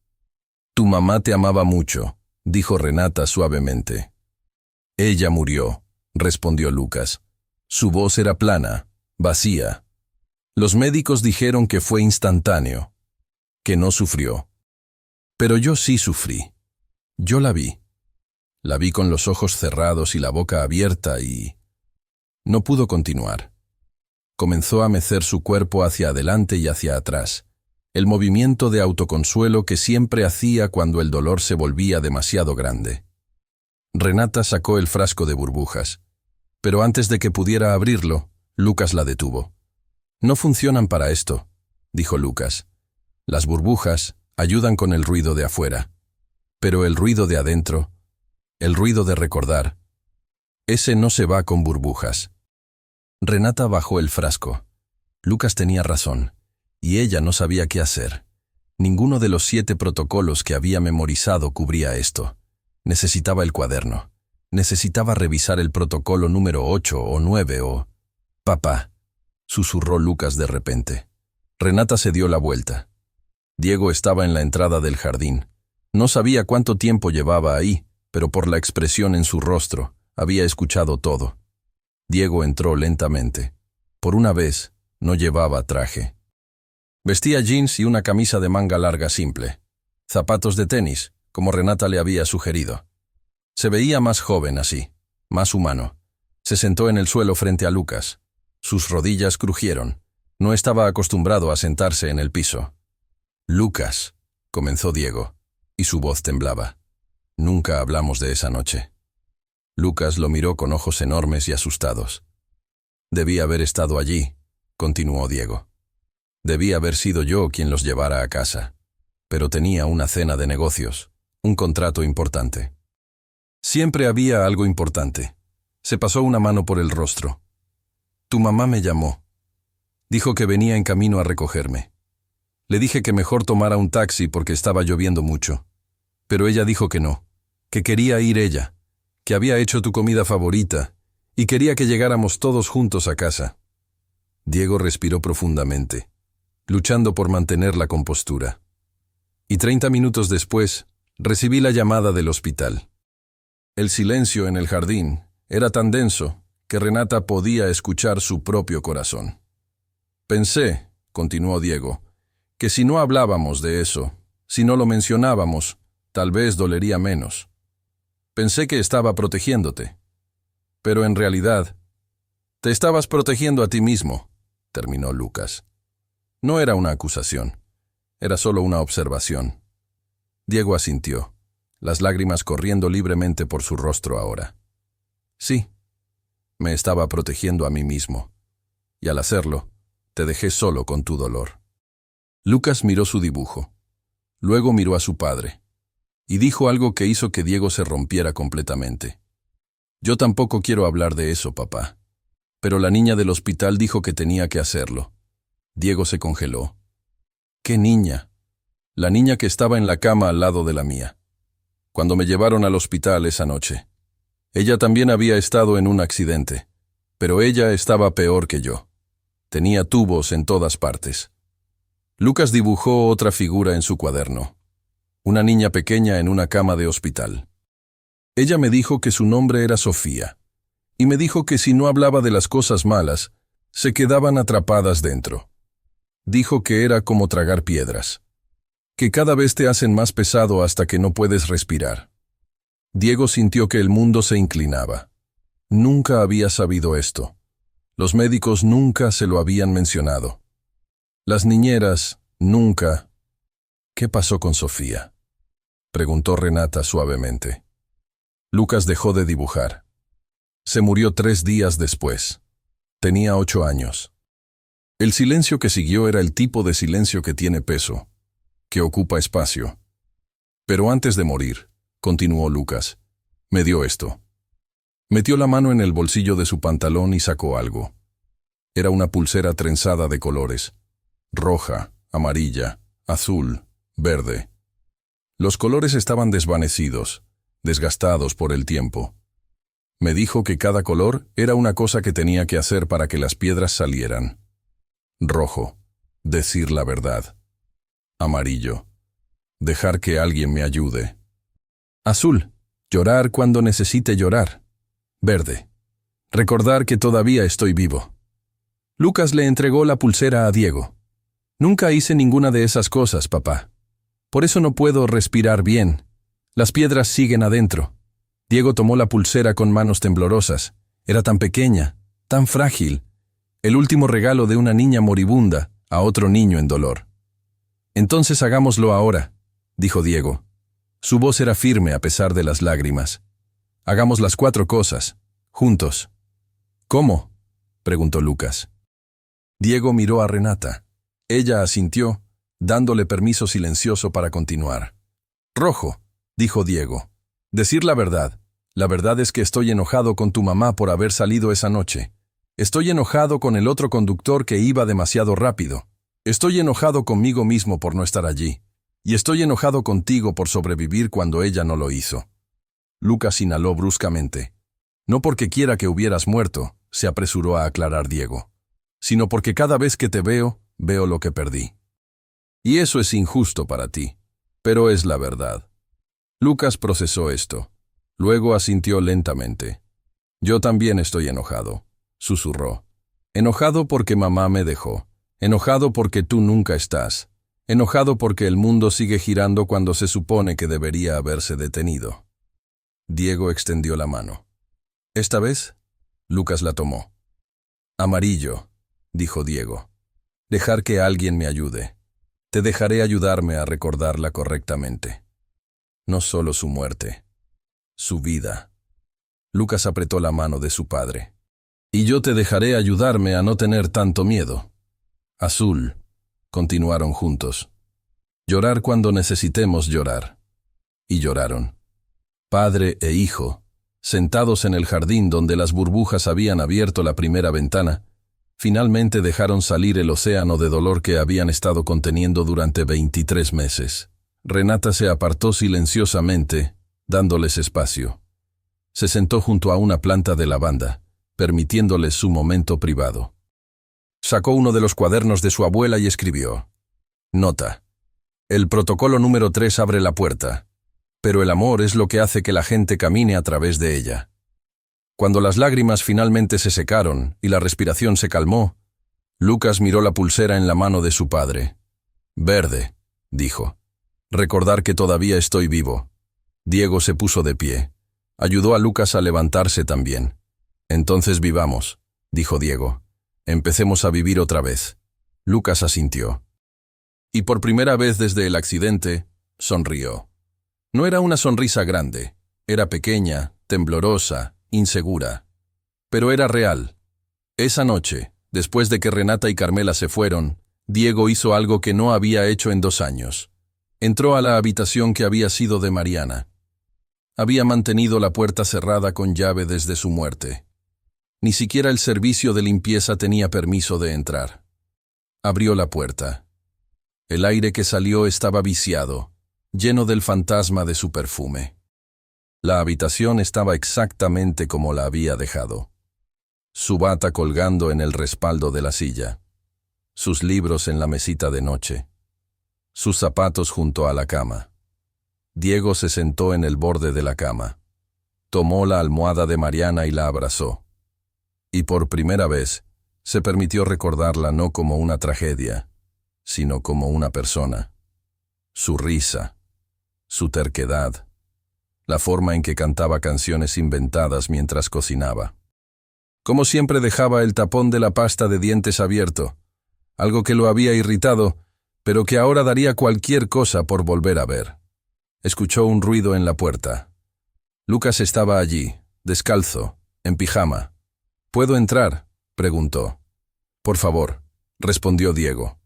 Tu mamá te amaba mucho, dijo Renata suavemente. Ella murió, respondió Lucas. Su voz era plana, vacía. Los médicos dijeron que fue instantáneo, que no sufrió. Pero yo sí sufrí. Yo la vi. La vi con los ojos cerrados y la boca abierta y no pudo continuar. Comenzó a mecer su cuerpo hacia adelante y hacia atrás, el movimiento de autoconsuelo que siempre hacía cuando el dolor se volvía demasiado grande. Renata sacó el frasco de burbujas, pero antes de que pudiera abrirlo, Lucas la detuvo. No funcionan para esto, dijo Lucas. Las burbujas ayudan con el ruido de afuera, pero el ruido de adentro, el ruido de recordar, ese no se va con burbujas. Renata bajó el frasco. Lucas tenía razón, y ella no sabía qué hacer. Ninguno de los 7 protocolos que había memorizado cubría esto. Necesitaba el cuaderno. Necesitaba revisar el protocolo número 8 o 9 o... Papá, susurró Lucas de repente. Renata se dio la vuelta. Diego estaba en la entrada del jardín. No sabía cuánto tiempo llevaba ahí, pero por la expresión en su rostro, había escuchado todo. Diego entró lentamente. Por una vez, no llevaba traje. Vestía jeans y una camisa de manga larga simple. Zapatos de tenis, como Renata le había sugerido. Se veía más joven así, más humano. Se sentó en el suelo frente a Lucas. Sus rodillas crujieron. No estaba acostumbrado a sentarse en el piso. «Lucas», comenzó Diego, y su voz temblaba. «Nunca hablamos de esa noche». Lucas lo miró con ojos enormes y asustados. «Debí haber estado allí», continuó Diego. «Debí haber sido yo quien los llevara a casa. Pero tenía una cena de negocios, un contrato importante». Siempre había algo importante. Se pasó una mano por el rostro. «Tu mamá me llamó. Dijo que venía en camino a recogerme. Le dije que mejor tomara un taxi porque estaba lloviendo mucho. Pero ella dijo que no, que quería ir ella, que había hecho tu comida favorita y quería que llegáramos todos juntos a casa». Diego respiró profundamente, luchando por mantener la compostura. Y 30 minutos después, recibí la llamada del hospital. El silencio en el jardín era tan denso que Renata podía escuchar su propio corazón. «Pensé», continuó Diego, «que si no hablábamos de eso, si no lo mencionábamos, tal vez dolería menos. Pensé que estaba protegiéndote. Pero en realidad, te estabas protegiendo a ti mismo», terminó Lucas. No era una acusación, era solo una observación. Diego asintió, las lágrimas corriendo libremente por su rostro ahora. «Sí, me estaba protegiendo a mí mismo, y al hacerlo, te dejé solo con tu dolor». Lucas miró su dibujo. Luego miró a su padre. Y dijo algo que hizo que Diego se rompiera completamente. «Yo tampoco quiero hablar de eso, papá. Pero la niña del hospital dijo que tenía que hacerlo». Diego se congeló. «¿Qué niña?» «La niña que estaba en la cama al lado de la mía. Cuando me llevaron al hospital esa noche. Ella también había estado en un accidente, pero ella estaba peor que yo. Tenía tubos en todas partes». Lucas dibujó otra figura en su cuaderno. Una niña pequeña en una cama de hospital. Ella me dijo que su nombre era Sofía, y me dijo que si no hablaba de las cosas malas, se quedaban atrapadas dentro. Dijo que era como tragar piedras, que cada vez te hacen más pesado hasta que no puedes respirar. Diego sintió que el mundo se inclinaba. Nunca había sabido esto. Los médicos nunca se lo habían mencionado. Las niñeras, nunca. «¿Qué pasó con Sofía?», preguntó Renata suavemente. Lucas dejó de dibujar. Se murió 3 días después. Tenía 8 años. El silencio que siguió era el tipo de silencio que tiene peso, que ocupa espacio. «Pero antes de morir», continuó Lucas, «me dio esto». Metió la mano en el bolsillo de su pantalón y sacó algo. Era una pulsera trenzada de colores. Roja, amarilla, azul, verde. Los colores estaban desvanecidos, desgastados por el tiempo. Me dijo que cada color era una cosa que tenía que hacer para que las piedras salieran. Rojo, decir la verdad. Amarillo, dejar que alguien me ayude. Azul, llorar cuando necesite llorar. Verde, recordar que todavía estoy vivo. Lucas le entregó la pulsera a Diego. «Nunca hice ninguna de esas cosas, papá. Por eso no puedo respirar bien. Las piedras siguen adentro». Diego tomó la pulsera con manos temblorosas. Era tan pequeña, tan frágil. El último regalo de una niña moribunda a otro niño en dolor. «Entonces hagámoslo ahora», dijo Diego. Su voz era firme a pesar de las lágrimas. «Hagamos las 4 cosas, juntos». «¿Cómo?», preguntó Lucas. Diego miró a Renata. Ella asintió, dándole permiso silencioso para continuar. «Rojo», dijo Diego. «Decir la verdad. La verdad es que estoy enojado con tu mamá por haber salido esa noche. Estoy enojado con el otro conductor que iba demasiado rápido. Estoy enojado conmigo mismo por no estar allí. Y estoy enojado contigo por sobrevivir cuando ella no lo hizo». Lucas inhaló bruscamente. «No porque quiera que hubieras muerto», se apresuró a aclarar Diego, «sino porque cada vez que te veo, veo lo que perdí. Y eso es injusto para ti, pero es la verdad. Lucas procesó esto. Luego asintió lentamente. Yo también estoy enojado, susurró. Enojado porque mamá me dejó. Enojado porque tú nunca estás. Enojado porque el mundo sigue girando cuando se supone que debería haberse detenido. Diego extendió la mano. Esta vez, Lucas la tomó. Amarillo, dijo Diego. Dejar que alguien me ayude. Te dejaré ayudarme a recordarla correctamente. No solo su muerte, su vida. Lucas apretó la mano de su padre. Y yo te dejaré ayudarme a no tener tanto miedo. Azul, continuaron juntos. Llorar cuando necesitemos llorar. Y lloraron. Padre e hijo, sentados en el jardín donde las burbujas habían abierto la primera ventana, finalmente dejaron salir el océano de dolor que habían estado conteniendo durante 23 meses. Renata se apartó silenciosamente, dándoles espacio. Se sentó junto a una planta de lavanda, permitiéndoles su momento privado. Sacó uno de los cuadernos de su abuela y escribió: Nota. El protocolo número 3 abre la puerta, pero el amor es lo que hace que la gente camine a través de ella. Cuando las lágrimas finalmente se secaron y la respiración se calmó, Lucas miró la pulsera en la mano de su padre. Verde, dijo. Recordar que todavía estoy vivo. Diego se puso de pie. Ayudó a Lucas a levantarse también. Entonces vivamos, dijo Diego. Empecemos a vivir otra vez. Lucas asintió. Y por primera vez desde el accidente, sonrió. No era una sonrisa grande, era pequeña, temblorosa, insegura. Pero era real. Esa noche, después de que Renata y Carmela se fueron, Diego hizo algo que no había hecho en 2 años. Entró a la habitación que había sido de Mariana. Había mantenido la puerta cerrada con llave desde su muerte. Ni siquiera el servicio de limpieza tenía permiso de entrar. Abrió la puerta. El aire que salió estaba viciado, lleno del fantasma de su perfume. La habitación estaba exactamente como la había dejado. Su bata colgando en el respaldo de la silla. Sus libros en la mesita de noche. Sus zapatos junto a la cama. Diego se sentó en el borde de la cama. Tomó la almohada de Mariana y la abrazó. Y por primera vez, se permitió recordarla no como una tragedia, sino como una persona. Su risa, su terquedad, la forma en que cantaba canciones inventadas mientras cocinaba. Como siempre dejaba el tapón de la pasta de dientes abierto, algo que lo había irritado, pero que ahora daría cualquier cosa por volver a ver. Escuchó un ruido en la puerta. Lucas estaba allí, descalzo, en pijama. ¿Puedo entrar?, preguntó. Por favor, respondió Diego.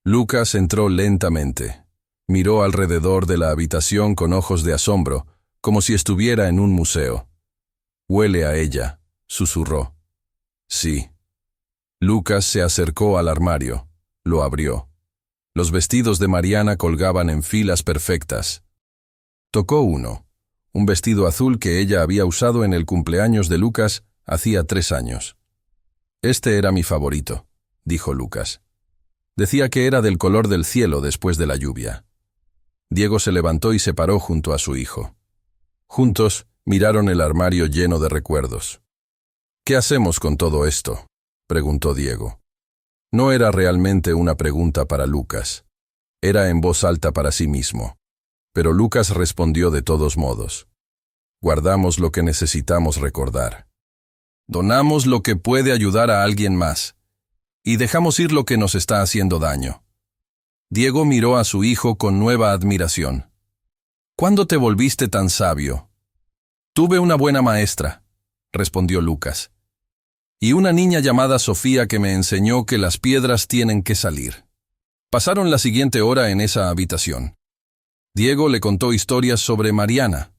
Lucas entró lentamente. Miró alrededor de la habitación con ojos de asombro, como si estuviera en un museo. Huele a ella, susurró. Sí. Lucas se acercó al armario. Lo abrió. Los vestidos de Mariana colgaban en filas perfectas. Tocó uno, un vestido azul que ella había usado en el cumpleaños de Lucas hacía 3 años. Este era mi favorito, dijo Lucas. Decía que era del color del cielo después de la lluvia. Diego se levantó y se paró junto a su hijo. Juntos miraron el armario lleno de recuerdos. ¿Qué hacemos con todo esto?, preguntó Diego. No era realmente una pregunta para Lucas. Era en voz alta para sí mismo. Pero Lucas respondió de todos modos. Guardamos lo que necesitamos recordar. Donamos lo que puede ayudar a alguien más. Y dejamos ir lo que nos está haciendo daño. Diego miró a su hijo con nueva admiración. ¿Cuándo te volviste tan sabio? Tuve una buena maestra, respondió Lucas. Y una niña llamada Sofía que me enseñó que las piedras tienen que salir. Pasaron la siguiente hora en esa habitación. Diego le contó historias sobre Mariana,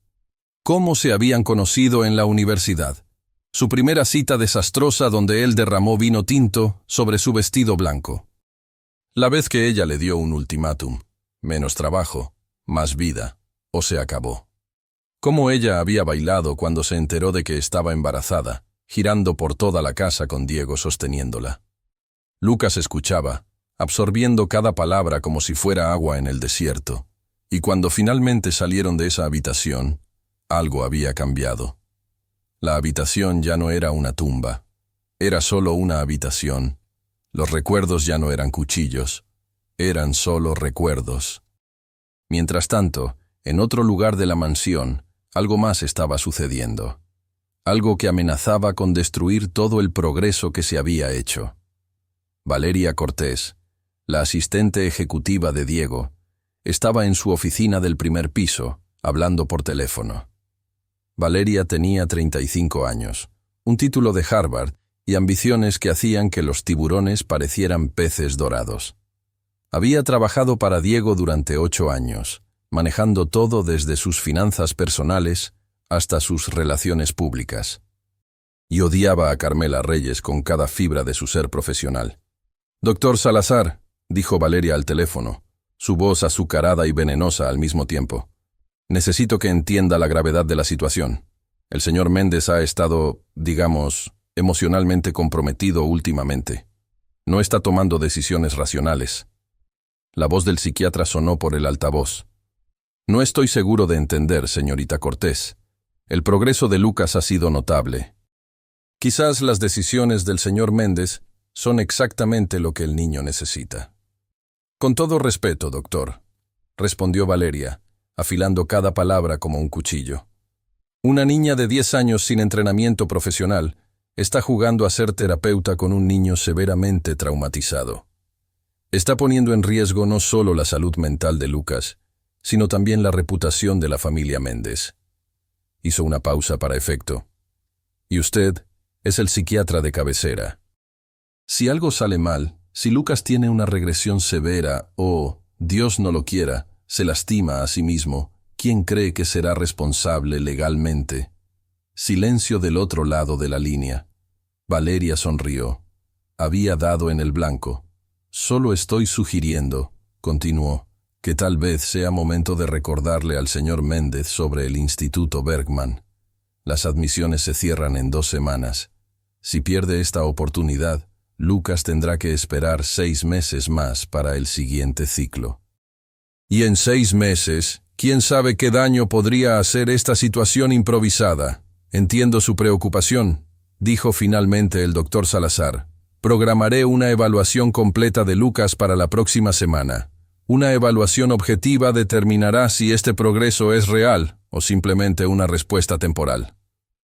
cómo se habían conocido en la universidad, su primera cita desastrosa donde él derramó vino tinto sobre su vestido blanco, la vez que ella le dio un ultimátum, menos trabajo, más vida, o se acabó. Cómo ella había bailado cuando se enteró de que estaba embarazada, girando por toda la casa con Diego sosteniéndola. Lucas escuchaba, absorbiendo cada palabra como si fuera agua en el desierto. Y cuando finalmente salieron de esa habitación, algo había cambiado. La habitación ya no era una tumba, era solo una habitación. Los recuerdos ya no eran cuchillos, eran solo recuerdos. Mientras tanto, en otro lugar de la mansión, algo más estaba sucediendo. Algo que amenazaba con destruir todo el progreso que se había hecho. Valeria Cortés, la asistente ejecutiva de Diego, estaba en su oficina del primer piso, hablando por teléfono. Valeria tenía 35 años, un título de Harvard y ambiciones que hacían que los tiburones parecieran peces dorados. Había trabajado para Diego durante 8 años, manejando todo desde sus finanzas personales hasta sus relaciones públicas. Y odiaba a Carmela Reyes con cada fibra de su ser profesional. «Doctor Salazar», dijo Valeria al teléfono, su voz azucarada y venenosa al mismo tiempo. «Necesito que entienda la gravedad de la situación. El señor Méndez ha estado, digamos, emocionalmente comprometido últimamente. No está tomando decisiones racionales». La voz del psiquiatra sonó por el altavoz. «No estoy seguro de entender, señorita Cortés. El progreso de Lucas ha sido notable. Quizás las decisiones del señor Méndez son exactamente lo que el niño necesita». «Con todo respeto, doctor», respondió Valeria, afilando cada palabra como un cuchillo. «Una niña de 10 años sin entrenamiento profesional está jugando a ser terapeuta con un niño severamente traumatizado. Está poniendo en riesgo no solo la salud mental de Lucas, sino también la reputación de la familia Méndez». Hizo una pausa para efecto. «Y usted es el psiquiatra de cabecera. Si algo sale mal, si Lucas tiene una regresión severa o, Dios no lo quiera, se lastima a sí mismo, ¿quién cree que será responsable legalmente?» Silencio del otro lado de la línea. Valeria sonrió. Había dado en el blanco. «Solo estoy sugiriendo», continuó, «que tal vez sea momento de recordarle al señor Méndez sobre el Instituto Bergman. Las admisiones se cierran en 2 semanas. Si pierde esta oportunidad, Lucas tendrá que esperar 6 meses más para el siguiente ciclo. Y en 6 meses, ¿quién sabe qué daño podría hacer esta situación improvisada? Entiendo su preocupación», dijo finalmente el doctor Salazar. «Programaré una evaluación completa de Lucas para la próxima semana. Una evaluación objetiva determinará si este progreso es real o simplemente una respuesta temporal».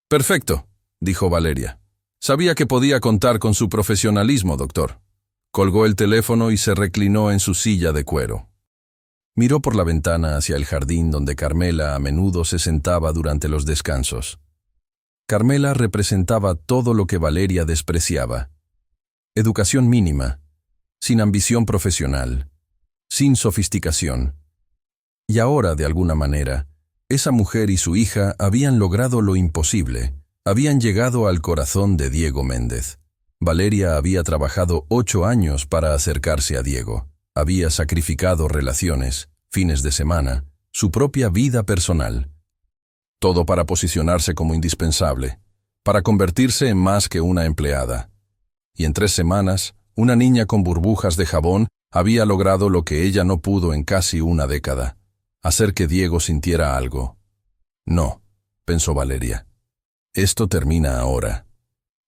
«Perfecto», dijo Valeria. «Sabía que podía contar con su profesionalismo, doctor». Colgó el teléfono y se reclinó en su silla de cuero. Miró por la ventana hacia el jardín donde Carmela a menudo se sentaba durante los descansos. Carmela representaba todo lo que Valeria despreciaba. Educación mínima, sin ambición profesional, sin sofisticación. Y ahora, de alguna manera, esa mujer y su hija habían logrado lo imposible, habían llegado al corazón de Diego Méndez. Valeria había trabajado 8 años para acercarse a Diego. Había sacrificado relaciones, fines de semana, su propia vida personal. Todo para posicionarse como indispensable, para convertirse en más que una empleada. Y en 3 semanas, una niña con burbujas de jabón había logrado lo que ella no pudo en casi una década, hacer que Diego sintiera algo. «No», pensó Valeria, «esto termina ahora».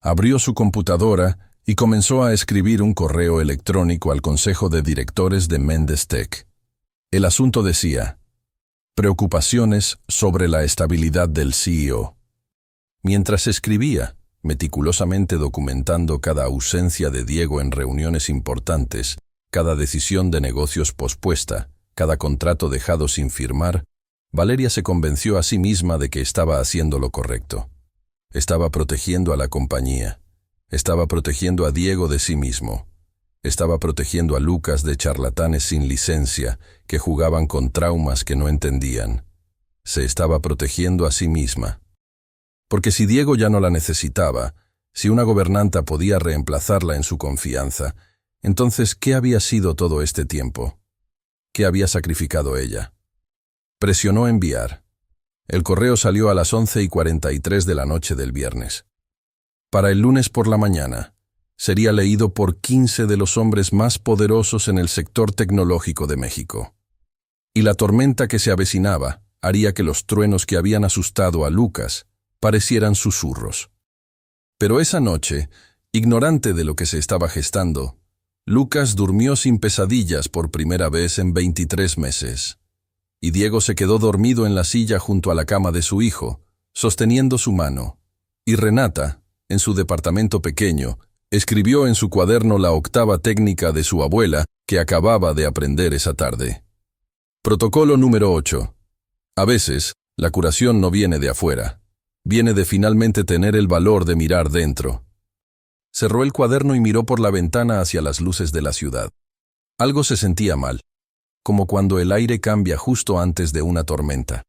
Abrió su computadora y comenzó a escribir un correo electrónico al Consejo de Directores de Méndez Tech. El asunto decía: «Preocupaciones sobre la estabilidad del CEO». Mientras escribía, meticulosamente documentando cada ausencia de Diego en reuniones importantes, cada decisión de negocios pospuesta, cada contrato dejado sin firmar, Valeria se convenció a sí misma de que estaba haciendo lo correcto. Estaba protegiendo a la compañía. Estaba protegiendo a Diego de sí mismo. Estaba protegiendo a Lucas de charlatanes sin licencia que jugaban con traumas que no entendían. Se estaba protegiendo a sí misma. Porque si Diego ya no la necesitaba, si una gobernanta podía reemplazarla en su confianza, entonces, ¿qué había sido todo este tiempo? ¿Qué había sacrificado ella? Presionó enviar. El correo salió a las 11:43 de la noche del viernes. Para el lunes por la mañana, sería leído por 15 de los hombres más poderosos en el sector tecnológico de México. Y la tormenta que se avecinaba haría que los truenos que habían asustado a Lucas parecieran susurros. Pero esa noche, ignorante de lo que se estaba gestando, Lucas durmió sin pesadillas por primera vez en 23 meses. Y Diego se quedó dormido en la silla junto a la cama de su hijo, sosteniendo su mano. Y Renata, en su departamento pequeño, escribió en su cuaderno la octava técnica de su abuela que acababa de aprender esa tarde. Protocolo número 8. A veces, la curación no viene de afuera. Viene de finalmente tener el valor de mirar dentro. Cerró el cuaderno y miró por la ventana hacia las luces de la ciudad. Algo se sentía mal, como cuando el aire cambia justo antes de una tormenta.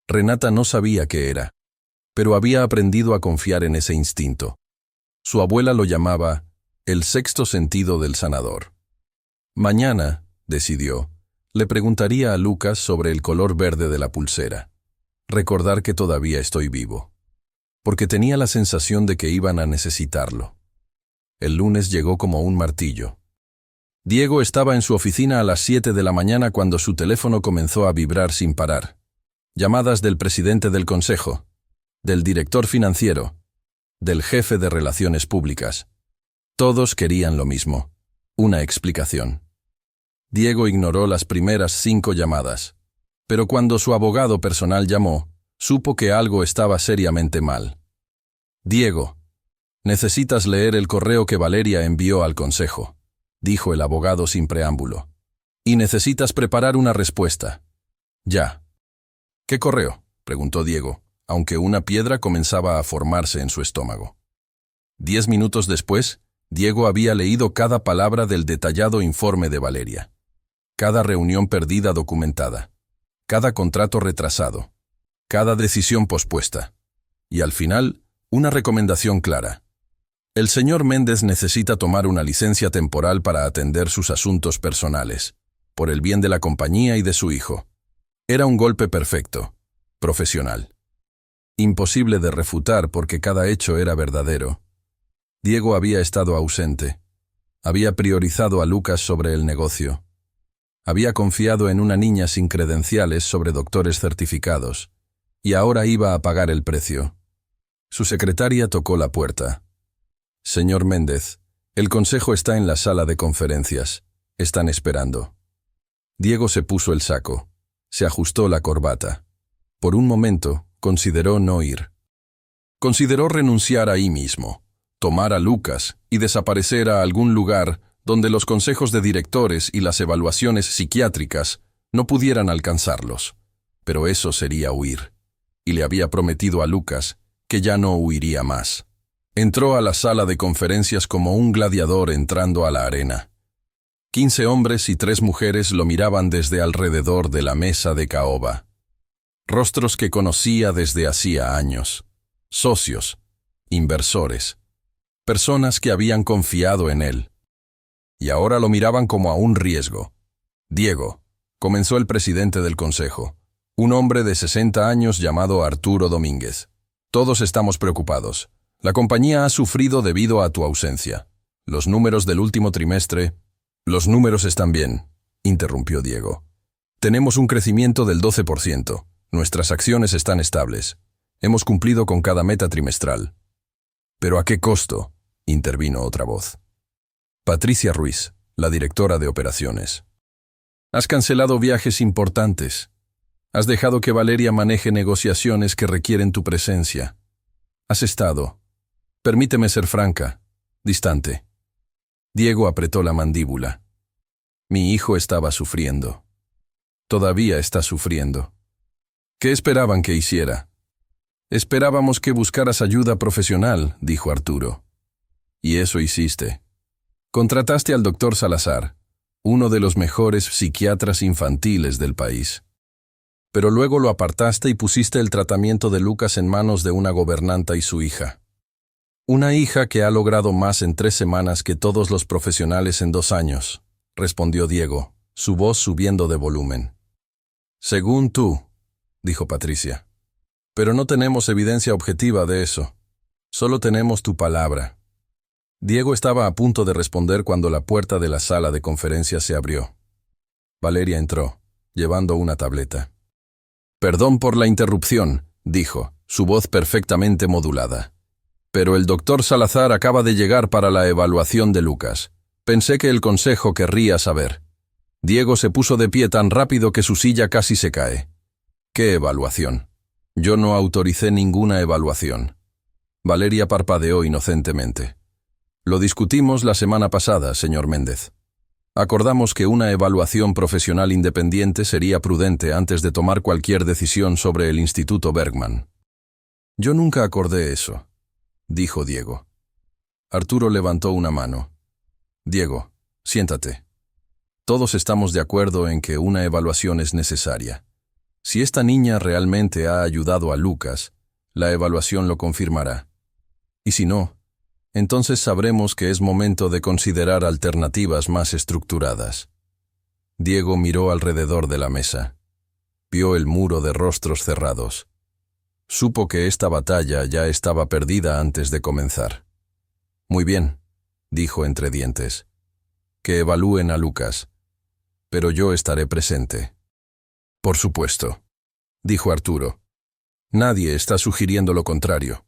Renata no sabía qué era, pero había aprendido a confiar en ese instinto. Su abuela lo llamaba el sexto sentido del sanador. Mañana, decidió, le preguntaría a Lucas sobre el color verde de la pulsera. Recordar que todavía estoy vivo. Porque tenía la sensación de que iban a necesitarlo. El lunes llegó como un martillo. Diego estaba en su oficina a las 7 de la mañana cuando su teléfono comenzó a vibrar sin parar. Llamadas del presidente del consejo, del director financiero, del jefe de relaciones públicas. Todos querían lo mismo, una explicación. Diego ignoró las primeras 5 llamadas, pero cuando su abogado personal llamó, supo que algo estaba seriamente mal. Diego, necesitas leer el correo que Valeria envió al consejo, dijo el abogado sin preámbulo. Y necesitas preparar una respuesta. Ya. ¿Qué correo?, preguntó Diego, aunque una piedra comenzaba a formarse en su estómago. 10 minutos después, Diego había leído cada palabra del detallado informe de Valeria. Cada reunión perdida documentada. Cada contrato retrasado. Cada decisión pospuesta. Y al final, una recomendación clara. El señor Méndez necesita tomar una licencia temporal para atender sus asuntos personales, por el bien de la compañía y de su hijo. Era un golpe perfecto, profesional. Imposible de refutar porque cada hecho era verdadero. Diego había estado ausente. Había priorizado a Lucas sobre el negocio. Había confiado en una niña sin credenciales sobre doctores certificados, y ahora iba a pagar el precio. Su secretaria tocó la puerta. Señor Méndez, el consejo está en la sala de conferencias. Están esperando. Diego se puso el saco. Se ajustó la corbata. Por un momento, consideró no ir. Consideró renunciar ahí mismo, tomar a Lucas y desaparecer a algún lugar donde los consejos de directores y las evaluaciones psiquiátricas no pudieran alcanzarlos. Pero eso sería huir. Y le había prometido a Lucas que ya no huiría más. Entró a la sala de conferencias como un gladiador entrando a la arena. 15 hombres y 3 mujeres lo miraban desde alrededor de la mesa de caoba. Rostros que conocía desde hacía años. Socios, inversores, personas que habían confiado en él. Y ahora lo miraban como a un riesgo. Diego, comenzó el presidente del consejo, un hombre de 60 años llamado Arturo Domínguez. Todos estamos preocupados. La compañía ha sufrido debido a tu ausencia. Los números del último trimestre... Los números están bien, interrumpió Diego. Tenemos un crecimiento del 12%. Nuestras acciones están estables. Hemos cumplido con cada meta trimestral. ¿Pero a qué costo?, intervino otra voz. Patricia Ruiz, la directora de operaciones. Has cancelado viajes importantes. Has dejado que Valeria maneje negociaciones que requieren tu presencia. Has estado, permíteme ser franca, distante. Diego apretó la mandíbula. Mi hijo estaba sufriendo. Todavía está sufriendo. ¿Qué esperaban que hiciera? Esperábamos que buscaras ayuda profesional, dijo Arturo. Y eso hiciste. Contrataste al doctor Salazar, uno de los mejores psiquiatras infantiles del país. Pero luego lo apartaste y pusiste el tratamiento de Lucas en manos de una gobernanta y su hija. Una hija que ha logrado más en 3 semanas que todos los profesionales en 2 años, respondió Diego, su voz subiendo de volumen. Según tú, dijo Patricia. Pero no tenemos evidencia objetiva de eso. Solo tenemos tu palabra. Diego estaba a punto de responder cuando la puerta de la sala de conferencias se abrió. Valeria entró, llevando una tableta. «Perdón por la interrupción», dijo, su voz perfectamente modulada. «Pero el doctor Salazar acaba de llegar para la evaluación de Lucas. Pensé que el consejo querría saber». Diego se puso de pie tan rápido que su silla casi se cae. «¿Qué evaluación? Yo no autoricé ninguna evaluación». Valeria parpadeó inocentemente. «Lo discutimos la semana pasada, señor Méndez. Acordamos que una evaluación profesional independiente sería prudente antes de tomar cualquier decisión sobre el Instituto Bergman». «Yo nunca acordé eso», dijo Diego. Arturo levantó una mano. «Diego, siéntate. Todos estamos de acuerdo en que una evaluación es necesaria. Si esta niña realmente ha ayudado a Lucas, la evaluación lo confirmará. Y si no, entonces sabremos que es momento de considerar alternativas más estructuradas». Diego miró alrededor de la mesa. Vio el muro de rostros cerrados. Supo que esta batalla ya estaba perdida antes de comenzar. «Muy bien», dijo entre dientes. «Que evalúen a Lucas. Pero yo estaré presente». «Por supuesto», dijo Arturo. «Nadie está sugiriendo lo contrario».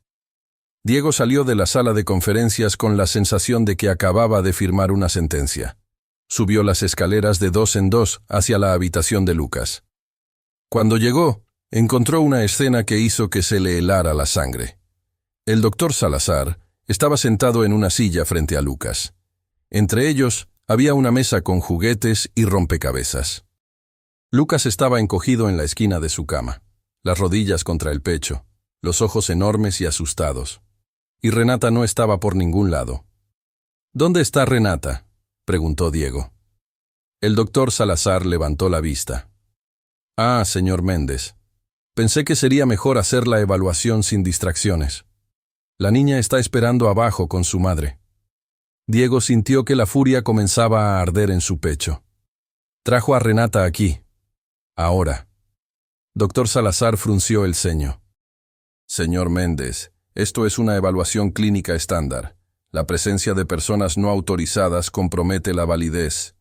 Diego salió de la sala de conferencias con la sensación de que acababa de firmar una sentencia. Subió las escaleras de dos en dos hacia la habitación de Lucas. Cuando llegó, encontró una escena que hizo que se le helara la sangre. El doctor Salazar estaba sentado en una silla frente a Lucas. Entre ellos había una mesa con juguetes y rompecabezas. Lucas estaba encogido en la esquina de su cama, las rodillas contra el pecho, los ojos enormes y asustados. Y Renata no estaba por ningún lado. «¿Dónde está Renata?», preguntó Diego. El doctor Salazar levantó la vista. «Ah, señor Méndez. Pensé que sería mejor hacer la evaluación sin distracciones. La niña está esperando abajo con su madre». Diego sintió que la furia comenzaba a arder en su pecho. «Trajo a Renata aquí. Ahora». Doctor Salazar frunció el ceño. «Señor Méndez, esto es una evaluación clínica estándar. La presencia de personas no autorizadas compromete la validez.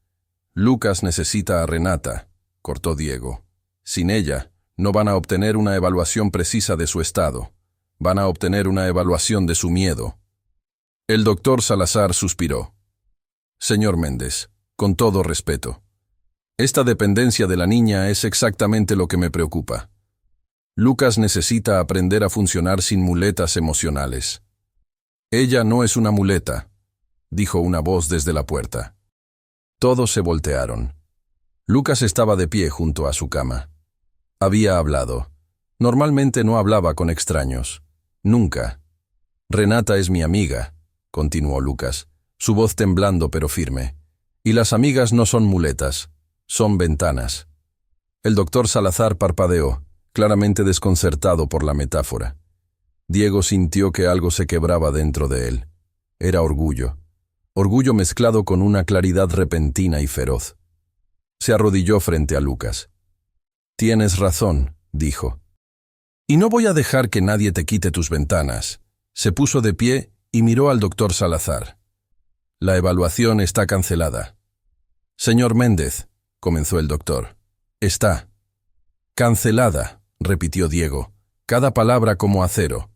Lucas necesita a Renata», cortó Diego. «Sin ella, no van a obtener una evaluación precisa de su estado. Van a obtener una evaluación de su miedo». El doctor Salazar suspiró. «Señor Méndez, con todo respeto, esta dependencia de la niña es exactamente lo que me preocupa. Lucas necesita aprender a funcionar sin muletas emocionales». «Ella no es una muleta», dijo una voz desde la puerta. Todos se voltearon. Lucas estaba de pie junto a su cama. Había hablado. Normalmente no hablaba con extraños. Nunca. «Renata es mi amiga», continuó Lucas, su voz temblando pero firme. «Y las amigas no son muletas, son ventanas». El doctor Salazar parpadeó, claramente desconcertado por la metáfora. Diego sintió que algo se quebraba dentro de él. Era orgullo. Orgullo mezclado con una claridad repentina y feroz. Se arrodilló frente a Lucas. «Tienes razón», dijo. «Y no voy a dejar que nadie te quite tus ventanas». Se puso de pie y miró al doctor Salazar. «La evaluación está cancelada». «Señor Méndez», comenzó el doctor. «Está cancelada», repitió Diego, cada palabra como acero.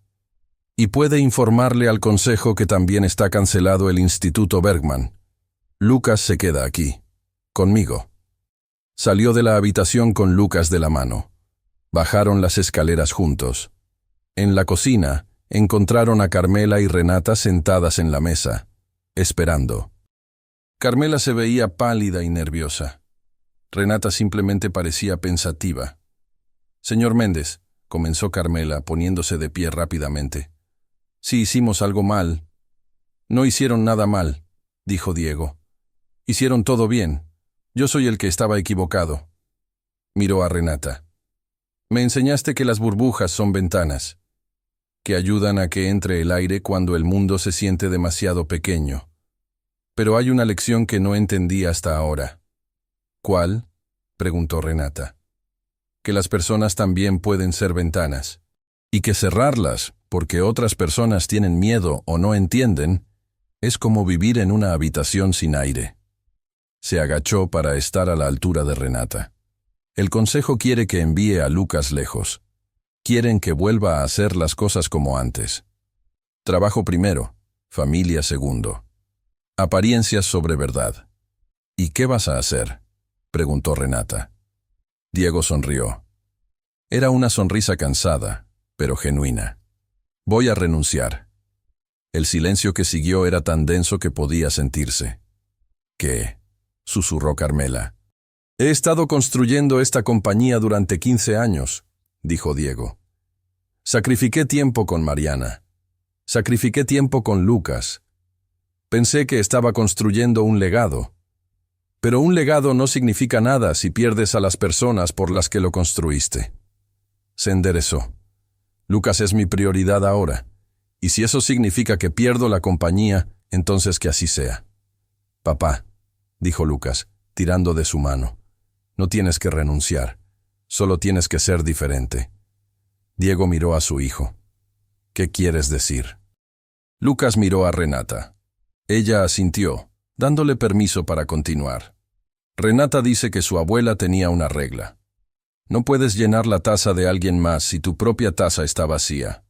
«Y puede informarle al consejo que también está cancelado el Instituto Bergman. Lucas se queda aquí, conmigo». Salió de la habitación con Lucas de la mano. Bajaron las escaleras juntos. En la cocina encontraron a Carmela y Renata sentadas en la mesa, esperando. Carmela se veía pálida y nerviosa. Renata simplemente parecía pensativa. «Señor Méndez», comenzó Carmela, poniéndose de pie rápidamente. «Si hicimos algo mal». «No hicieron nada mal», dijo Diego. «Hicieron todo bien. Yo soy el que estaba equivocado». Miró a Renata. «Me enseñaste que las burbujas son ventanas, que ayudan a que entre el aire cuando el mundo se siente demasiado pequeño. Pero hay una lección que no entendí hasta ahora». «¿Cuál?», preguntó Renata. «Que las personas también pueden ser ventanas, y que cerrarlas porque otras personas tienen miedo o no entienden Es como vivir en una habitación sin aire. Se agachó para estar a la altura de Renata. El consejo quiere que envíe a Lucas lejos. Quieren que vuelva a hacer las cosas como antes. Trabajo primero, familia segundo. Apariencias sobre verdad. ¿Y qué vas a hacer?, preguntó Renata. Diego sonrió. Era una sonrisa cansada, pero genuina. Voy a renunciar. El silencio que siguió era tan denso que podía sentirse. ¿Qué?, susurró Carmela. He estado construyendo esta compañía durante 15 años, dijo Diego. Sacrifiqué tiempo con Mariana. Sacrifiqué tiempo con Lucas. Pensé que estaba construyendo un legado. Pero un legado no significa nada si pierdes a las personas por las que lo construiste. Se enderezó. Lucas es mi prioridad ahora, y si eso significa que pierdo la compañía, entonces que así sea. Papá, dijo Lucas, tirando de su mano, no tienes que renunciar, solo tienes que ser diferente. Diego miró a su hijo. ¿Qué quieres decir? Lucas miró a Renata. Ella asintió, dándole permiso para continuar. Renata dice que su abuela tenía una regla. No puedes llenar la taza de alguien más si tu propia taza está vacía.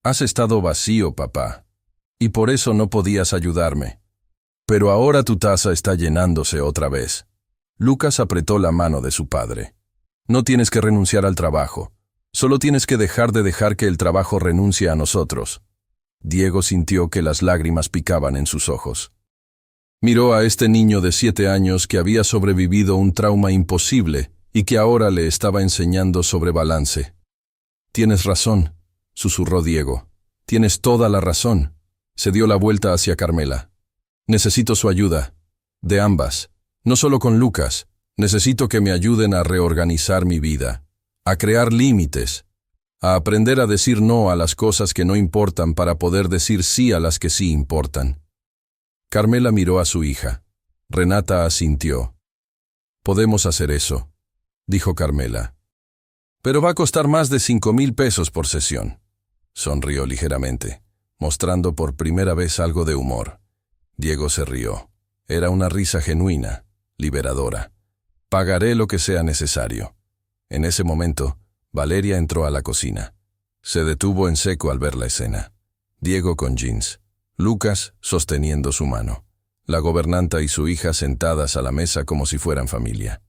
Has estado vacío, papá, y por eso no podías ayudarme. Pero ahora tu taza está llenándose otra vez. Lucas apretó la mano de su padre. No tienes que renunciar al trabajo, solo tienes que dejar de dejar que el trabajo renuncie a nosotros. Diego sintió que las lágrimas picaban en sus ojos. Miró a este niño de 7 años que había sobrevivido un trauma imposible y que ahora le estaba enseñando sobre balance. Tienes razón, susurró Diego. Tienes toda la razón. Se dio la vuelta hacia Carmela. Necesito su ayuda. De ambas. No solo con Lucas. Necesito que me ayuden a reorganizar mi vida, a crear límites, a aprender a decir no a las cosas que no importan para poder decir sí a las que sí importan. Carmela miró a su hija. Renata asintió. Podemos hacer eso, dijo Carmela. Pero va a costar más de 5,000 pesos por sesión. Sonrió ligeramente, mostrando por primera vez algo de humor. Diego se rió. Era una risa genuina, liberadora. Pagaré lo que sea necesario. En ese momento, Valeria entró a la cocina. Se detuvo en seco al ver la escena. Diego con jeans, Lucas sosteniendo su mano, la gobernanta y su hija sentadas a la mesa como si fueran familia.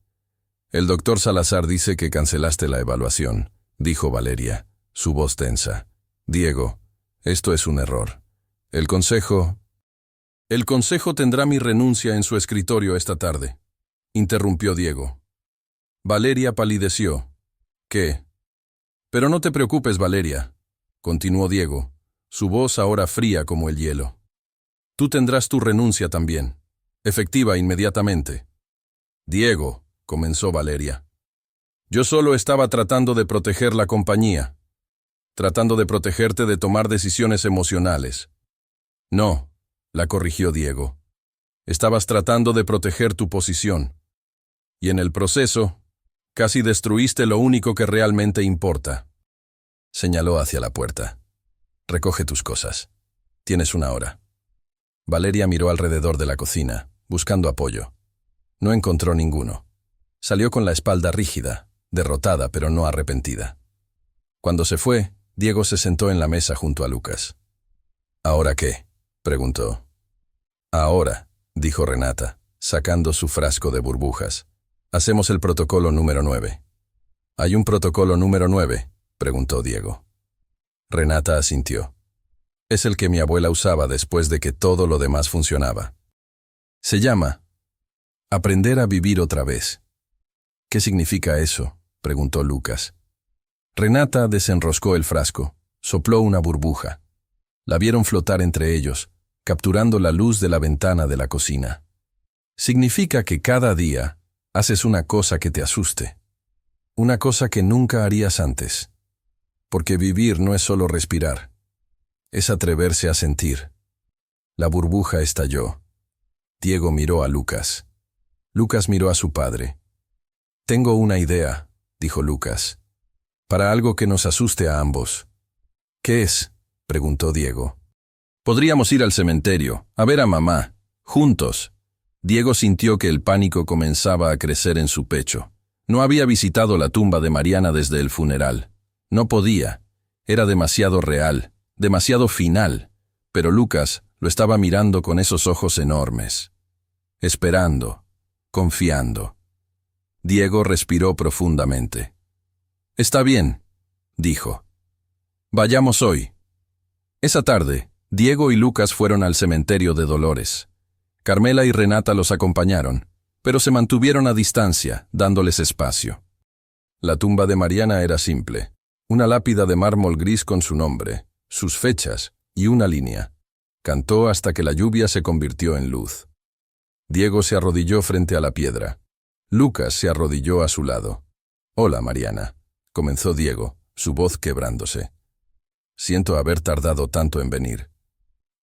El doctor Salazar dice que cancelaste la evaluación, dijo Valeria, su voz tensa. Diego, esto es un error. El consejo tendrá mi renuncia en su escritorio esta tarde, interrumpió Diego. Valeria palideció. ¿Qué? Pero no te preocupes, Valeria, continuó Diego, su voz ahora fría como el hielo. Tú tendrás tu renuncia también, efectiva inmediatamente. Diego, comenzó Valeria. Yo solo estaba tratando de proteger la compañía, tratando de protegerte de tomar decisiones emocionales. No, la corrigió Diego. Estabas tratando de proteger tu posición. Y en el proceso, casi destruiste lo único que realmente importa. Señaló hacia la puerta. Recoge tus cosas. Tienes 1 hora. Valeria miró alrededor de la cocina, buscando apoyo. No encontró ninguno. Salió con la espalda rígida, derrotada pero no arrepentida. Cuando se fue, Diego se sentó en la mesa junto a Lucas. ¿Ahora qué?, preguntó. Ahora, dijo Renata, sacando su frasco de burbujas. Hacemos el protocolo número 9. ¿Hay un protocolo número 9? Preguntó Diego. Renata asintió. Es el que mi abuela usaba después de que todo lo demás funcionaba. Se llama aprender a vivir otra vez. ¿Qué significa eso?, preguntó Lucas. Renata desenroscó el frasco, sopló una burbuja. La vieron flotar entre ellos, capturando la luz de la ventana de la cocina. Significa que cada día haces una cosa que te asuste, una cosa que nunca harías antes. Porque vivir no es solo respirar, es atreverse a sentir. La burbuja estalló. Diego miró a Lucas. Lucas miró a su padre. Tengo una idea, dijo Lucas, para algo que nos asuste a ambos. ¿Qué es?, preguntó Diego. Podríamos ir al cementerio, a ver a mamá, juntos. Diego sintió que el pánico comenzaba a crecer en su pecho. No había visitado la tumba de Mariana desde el funeral. No podía. Era demasiado real, demasiado final. Pero Lucas lo estaba mirando con esos ojos enormes. Esperando, confiando. Diego respiró profundamente. «Está bien», dijo. «Vayamos hoy». Esa tarde, Diego y Lucas fueron al cementerio de Dolores. Carmela y Renata los acompañaron, pero se mantuvieron a distancia, dándoles espacio. La tumba de Mariana era simple, una lápida de mármol gris con su nombre, sus fechas y una línea. Cantó hasta que la lluvia se convirtió en luz. Diego se arrodilló frente a la piedra. Lucas se arrodilló a su lado. «Hola, Mariana», comenzó Diego, su voz quebrándose. «Siento haber tardado tanto en venir.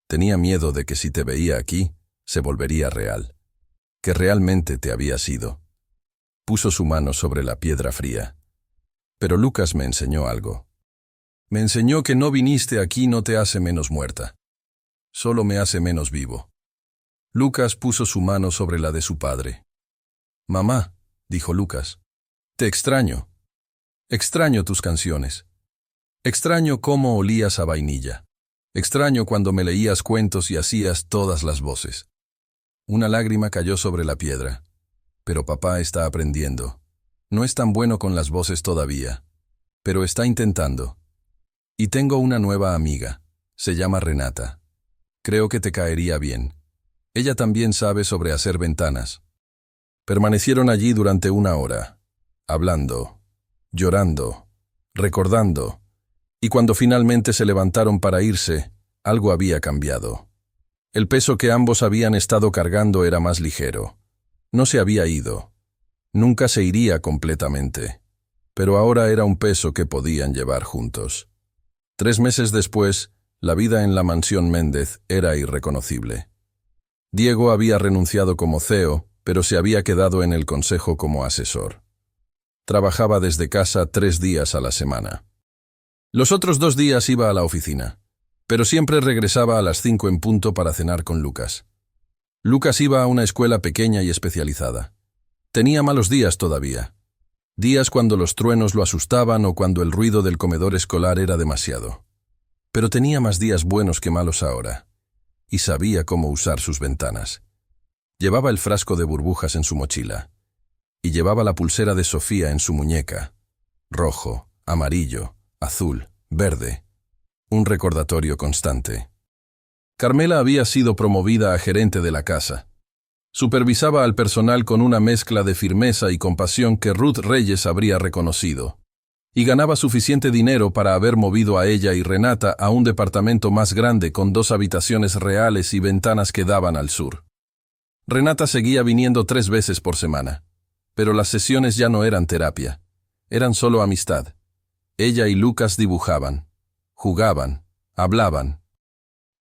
Tenía miedo de que si te veía aquí, se volvería real. Que realmente te habías ido». Puso su mano sobre la piedra fría. «Pero Lucas me enseñó algo. Me enseñó que no viniste aquí no te hace menos muerta. Solo me hace menos vivo». Lucas puso su mano sobre la de su padre. «Mamá», dijo Lucas, «te extraño. Extraño tus canciones. Extraño cómo olías a vainilla. Extraño cuando me leías cuentos y hacías todas las voces». Una lágrima cayó sobre la piedra. «Pero papá está aprendiendo. No es tan bueno con las voces todavía, pero está intentando. Y tengo una nueva amiga. Se llama Renata. Creo que te caería bien. Ella también sabe sobre hacer ventanas». Permanecieron allí durante 1 hora, hablando, llorando, recordando, y cuando finalmente se levantaron para irse, algo había cambiado. El peso que ambos habían estado cargando era más ligero. No se había ido. Nunca se iría completamente. Pero ahora era un peso que podían llevar juntos. 3 meses después, la vida en la mansión Méndez era irreconocible. Diego había renunciado como CEO, pero se había quedado en el consejo como asesor. Trabajaba desde casa 3 días a la semana. Los otros 2 días iba a la oficina, pero siempre regresaba a las 5 en punto para cenar con Lucas. Lucas iba a una escuela pequeña y especializada. Tenía malos días todavía. Días cuando los truenos lo asustaban o cuando el ruido del comedor escolar era demasiado. Pero tenía más días buenos que malos ahora. Y sabía cómo usar sus ventanas. Llevaba el frasco de burbujas en su mochila. Y llevaba la pulsera de Sofía en su muñeca. Rojo, amarillo, azul, verde. Un recordatorio constante. Carmela había sido promovida a gerente de la casa. Supervisaba al personal con una mezcla de firmeza y compasión que Ruth Reyes habría reconocido. Y ganaba suficiente dinero para haber movido a ella y Renata a un departamento más grande con 2 habitaciones reales y ventanas que daban al sur. Renata seguía viniendo 3 veces por semana. Pero las sesiones ya no eran terapia. Eran solo amistad. Ella y Lucas dibujaban, jugaban, hablaban.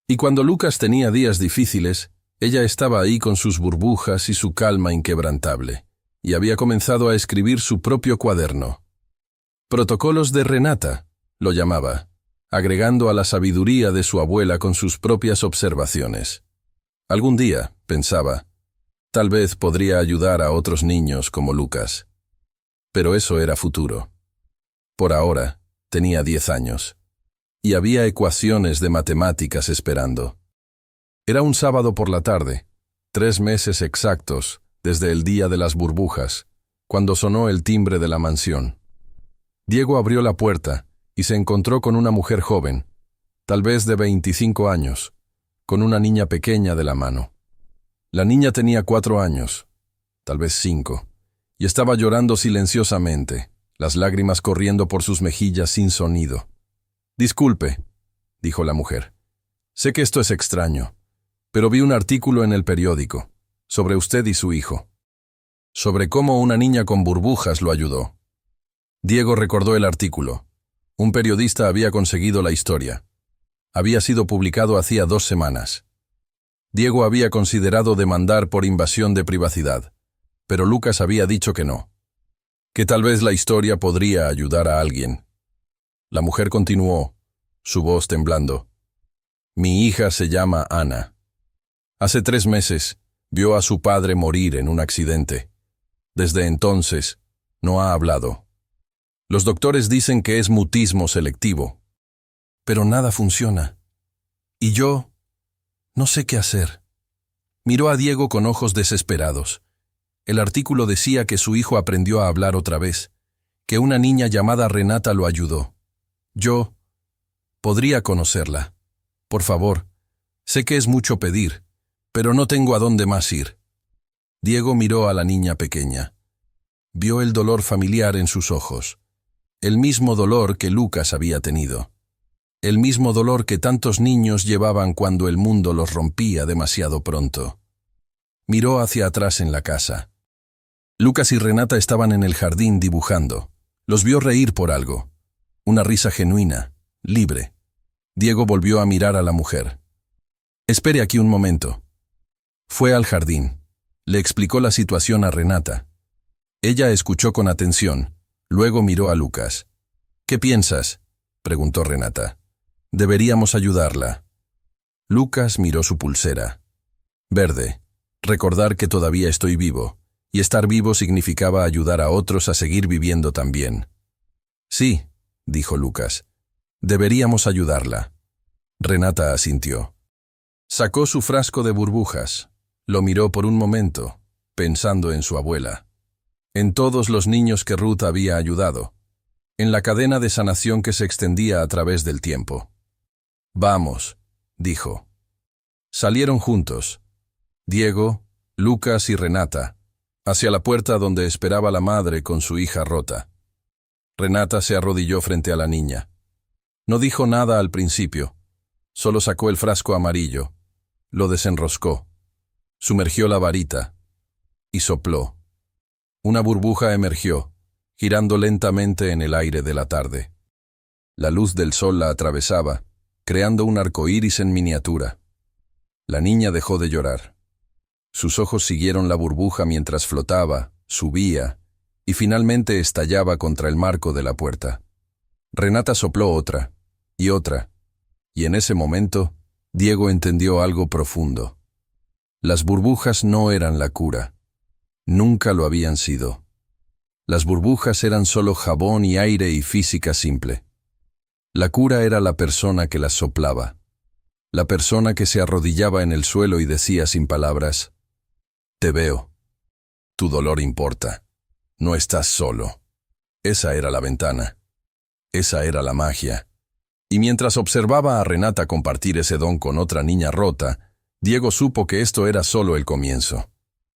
Y cuando Lucas tenía días difíciles, ella estaba ahí con sus burbujas y su calma inquebrantable, y había comenzado a escribir su propio cuaderno. Protocolos de Renata, lo llamaba, agregando a la sabiduría de su abuela con sus propias observaciones. Algún día, pensaba, tal vez podría ayudar a otros niños como Lucas. Pero eso era futuro. Por ahora, tenía 10 años. Y había ecuaciones de matemáticas esperando. Era un sábado por la tarde, 3 meses exactos desde el día de las burbujas, cuando sonó el timbre de la mansión. Diego abrió la puerta y se encontró con una mujer joven, tal vez de 25 años, con una niña pequeña de la mano. La niña tenía 4 años, tal vez 5, y estaba llorando silenciosamente, las lágrimas corriendo por sus mejillas sin sonido. «Disculpe», dijo la mujer. «Sé que esto es extraño, pero vi un artículo en el periódico, sobre usted y su hijo, sobre cómo una niña con burbujas lo ayudó». Diego recordó el artículo. Un periodista había conseguido la historia. Había sido publicado hacía 2 semanas. Diego había considerado demandar por invasión de privacidad, pero Lucas había dicho que no. Que tal vez la historia podría ayudar a alguien. La mujer continuó, su voz temblando. Mi hija se llama Ana. Hace 3 meses vio a su padre morir en un accidente. Desde entonces no ha hablado. Los doctores dicen que es mutismo selectivo, pero nada funciona. Y yo no sé qué hacer. Miró a Diego con ojos desesperados. El artículo decía que su hijo aprendió a hablar otra vez, que una niña llamada Renata lo ayudó. Yo podría conocerla. Por favor, sé que es mucho pedir, pero no tengo a dónde más ir. Diego miró a la niña pequeña. Vio el dolor familiar en sus ojos, el mismo dolor que Lucas había tenido, el mismo dolor que tantos niños llevaban cuando el mundo los rompía demasiado pronto. Miró hacia atrás en la casa. Lucas y Renata estaban en el jardín dibujando. Los vio reír por algo. Una risa genuina, libre. Diego volvió a mirar a la mujer. «Espere aquí un momento». Fue al jardín. Le explicó la situación a Renata. Ella escuchó con atención. Luego miró a Lucas. «¿Qué piensas?», preguntó Renata. «Deberíamos ayudarla». Lucas miró su pulsera. Verde. Recordar que todavía estoy vivo. Y estar vivo significaba ayudar a otros a seguir viviendo también. «Sí», dijo Lucas. «Deberíamos ayudarla». Renata asintió. Sacó su frasco de burbujas. Lo miró por un momento, pensando en su abuela. En todos los niños que Ruth había ayudado. En la cadena de sanación que se extendía a través del tiempo. «Vamos», dijo. Salieron juntos. Diego, Lucas y Renata, hacia la puerta donde esperaba la madre con su hija rota. Renata se arrodilló frente a la niña. No dijo nada al principio, solo sacó el frasco amarillo, lo desenroscó, sumergió la varita y sopló. Una burbuja emergió, girando lentamente en el aire de la tarde. La luz del sol la atravesaba, creando un arcoíris en miniatura. La niña dejó de llorar. Sus ojos siguieron la burbuja mientras flotaba, subía, y finalmente estallaba contra el marco de la puerta. Renata sopló otra, y en ese momento, Diego entendió algo profundo. Las burbujas no eran la cura. Nunca lo habían sido. Las burbujas eran solo jabón y aire y física simple. La cura era la persona que las soplaba. La persona que se arrodillaba en el suelo y decía sin palabras: «Te veo. Tu dolor importa. No estás solo». Esa era la ventana. Esa era la magia. Y mientras observaba a Renata compartir ese don con otra niña rota, Diego supo que esto era solo el comienzo.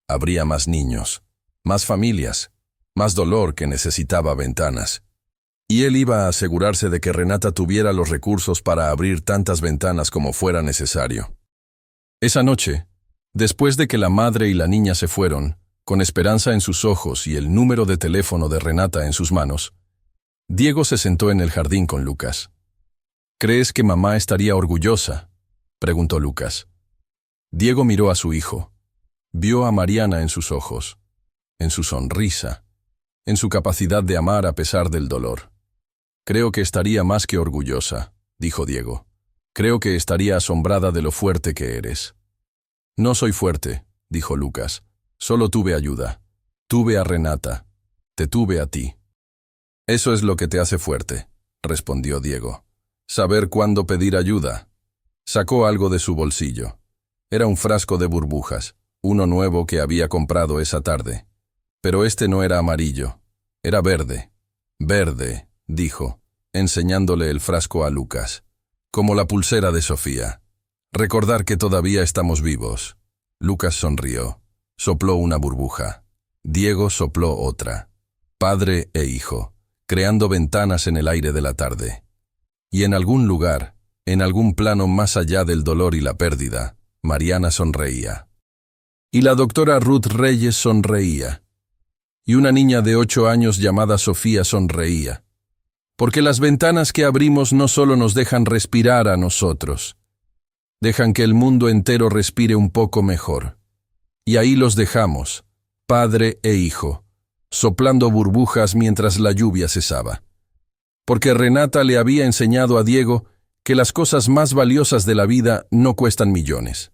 Habría más niños, más familias, más dolor que necesitaba ventanas. Y él iba a asegurarse de que Renata tuviera los recursos para abrir tantas ventanas como fuera necesario. Esa noche, después de que la madre y la niña se fueron, con esperanza en sus ojos y el número de teléfono de Renata en sus manos, Diego se sentó en el jardín con Lucas. «¿Crees que mamá estaría orgullosa?», preguntó Lucas. Diego miró a su hijo. Vio a Mariana en sus ojos, en su sonrisa, en su capacidad de amar a pesar del dolor. «Creo que estaría más que orgullosa», dijo Diego. «Creo que estaría asombrada de lo fuerte que eres». «No soy fuerte», dijo Lucas. «Solo tuve ayuda. Tuve a Renata. Te tuve a ti». «Eso es lo que te hace fuerte», respondió Diego. «Saber cuándo pedir ayuda». Sacó algo de su bolsillo. Era un frasco de burbujas, uno nuevo que había comprado esa tarde. Pero este no era amarillo, era verde. «Verde», dijo, enseñándole el frasco a Lucas. «Como la pulsera de Sofía. Recordar que todavía estamos vivos». Lucas sonrió. Sopló una burbuja. Diego sopló otra. Padre e hijo, creando ventanas en el aire de la tarde. Y en algún lugar, en algún plano más allá del dolor y la pérdida, Mariana sonreía. Y la doctora Ruth Reyes sonreía. Y una niña de 8 años llamada Sofía sonreía. Porque las ventanas que abrimos no solo nos dejan respirar a nosotros, dejan que el mundo entero respire un poco mejor. Y ahí los dejamos, padre e hijo, soplando burbujas mientras la lluvia cesaba. Porque Renata le había enseñado a Diego que las cosas más valiosas de la vida no cuestan millones.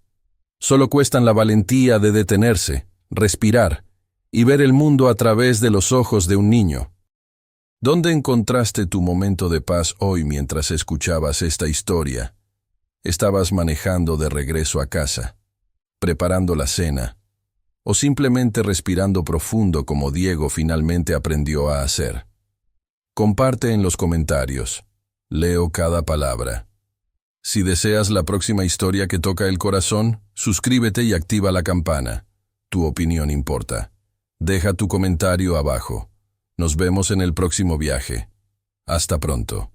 Solo cuestan la valentía de detenerse, respirar y ver el mundo a través de los ojos de un niño. ¿Dónde encontraste tu momento de paz hoy mientras escuchabas esta historia? ¿Estabas manejando de regreso a casa, preparando la cena, o simplemente respirando profundo como Diego finalmente aprendió a hacer? Comparte en los comentarios. Leo cada palabra. Si deseas la próxima historia que toca el corazón, suscríbete y activa la campana. Tu opinión importa. Deja tu comentario abajo. Nos vemos en el próximo viaje. Hasta pronto.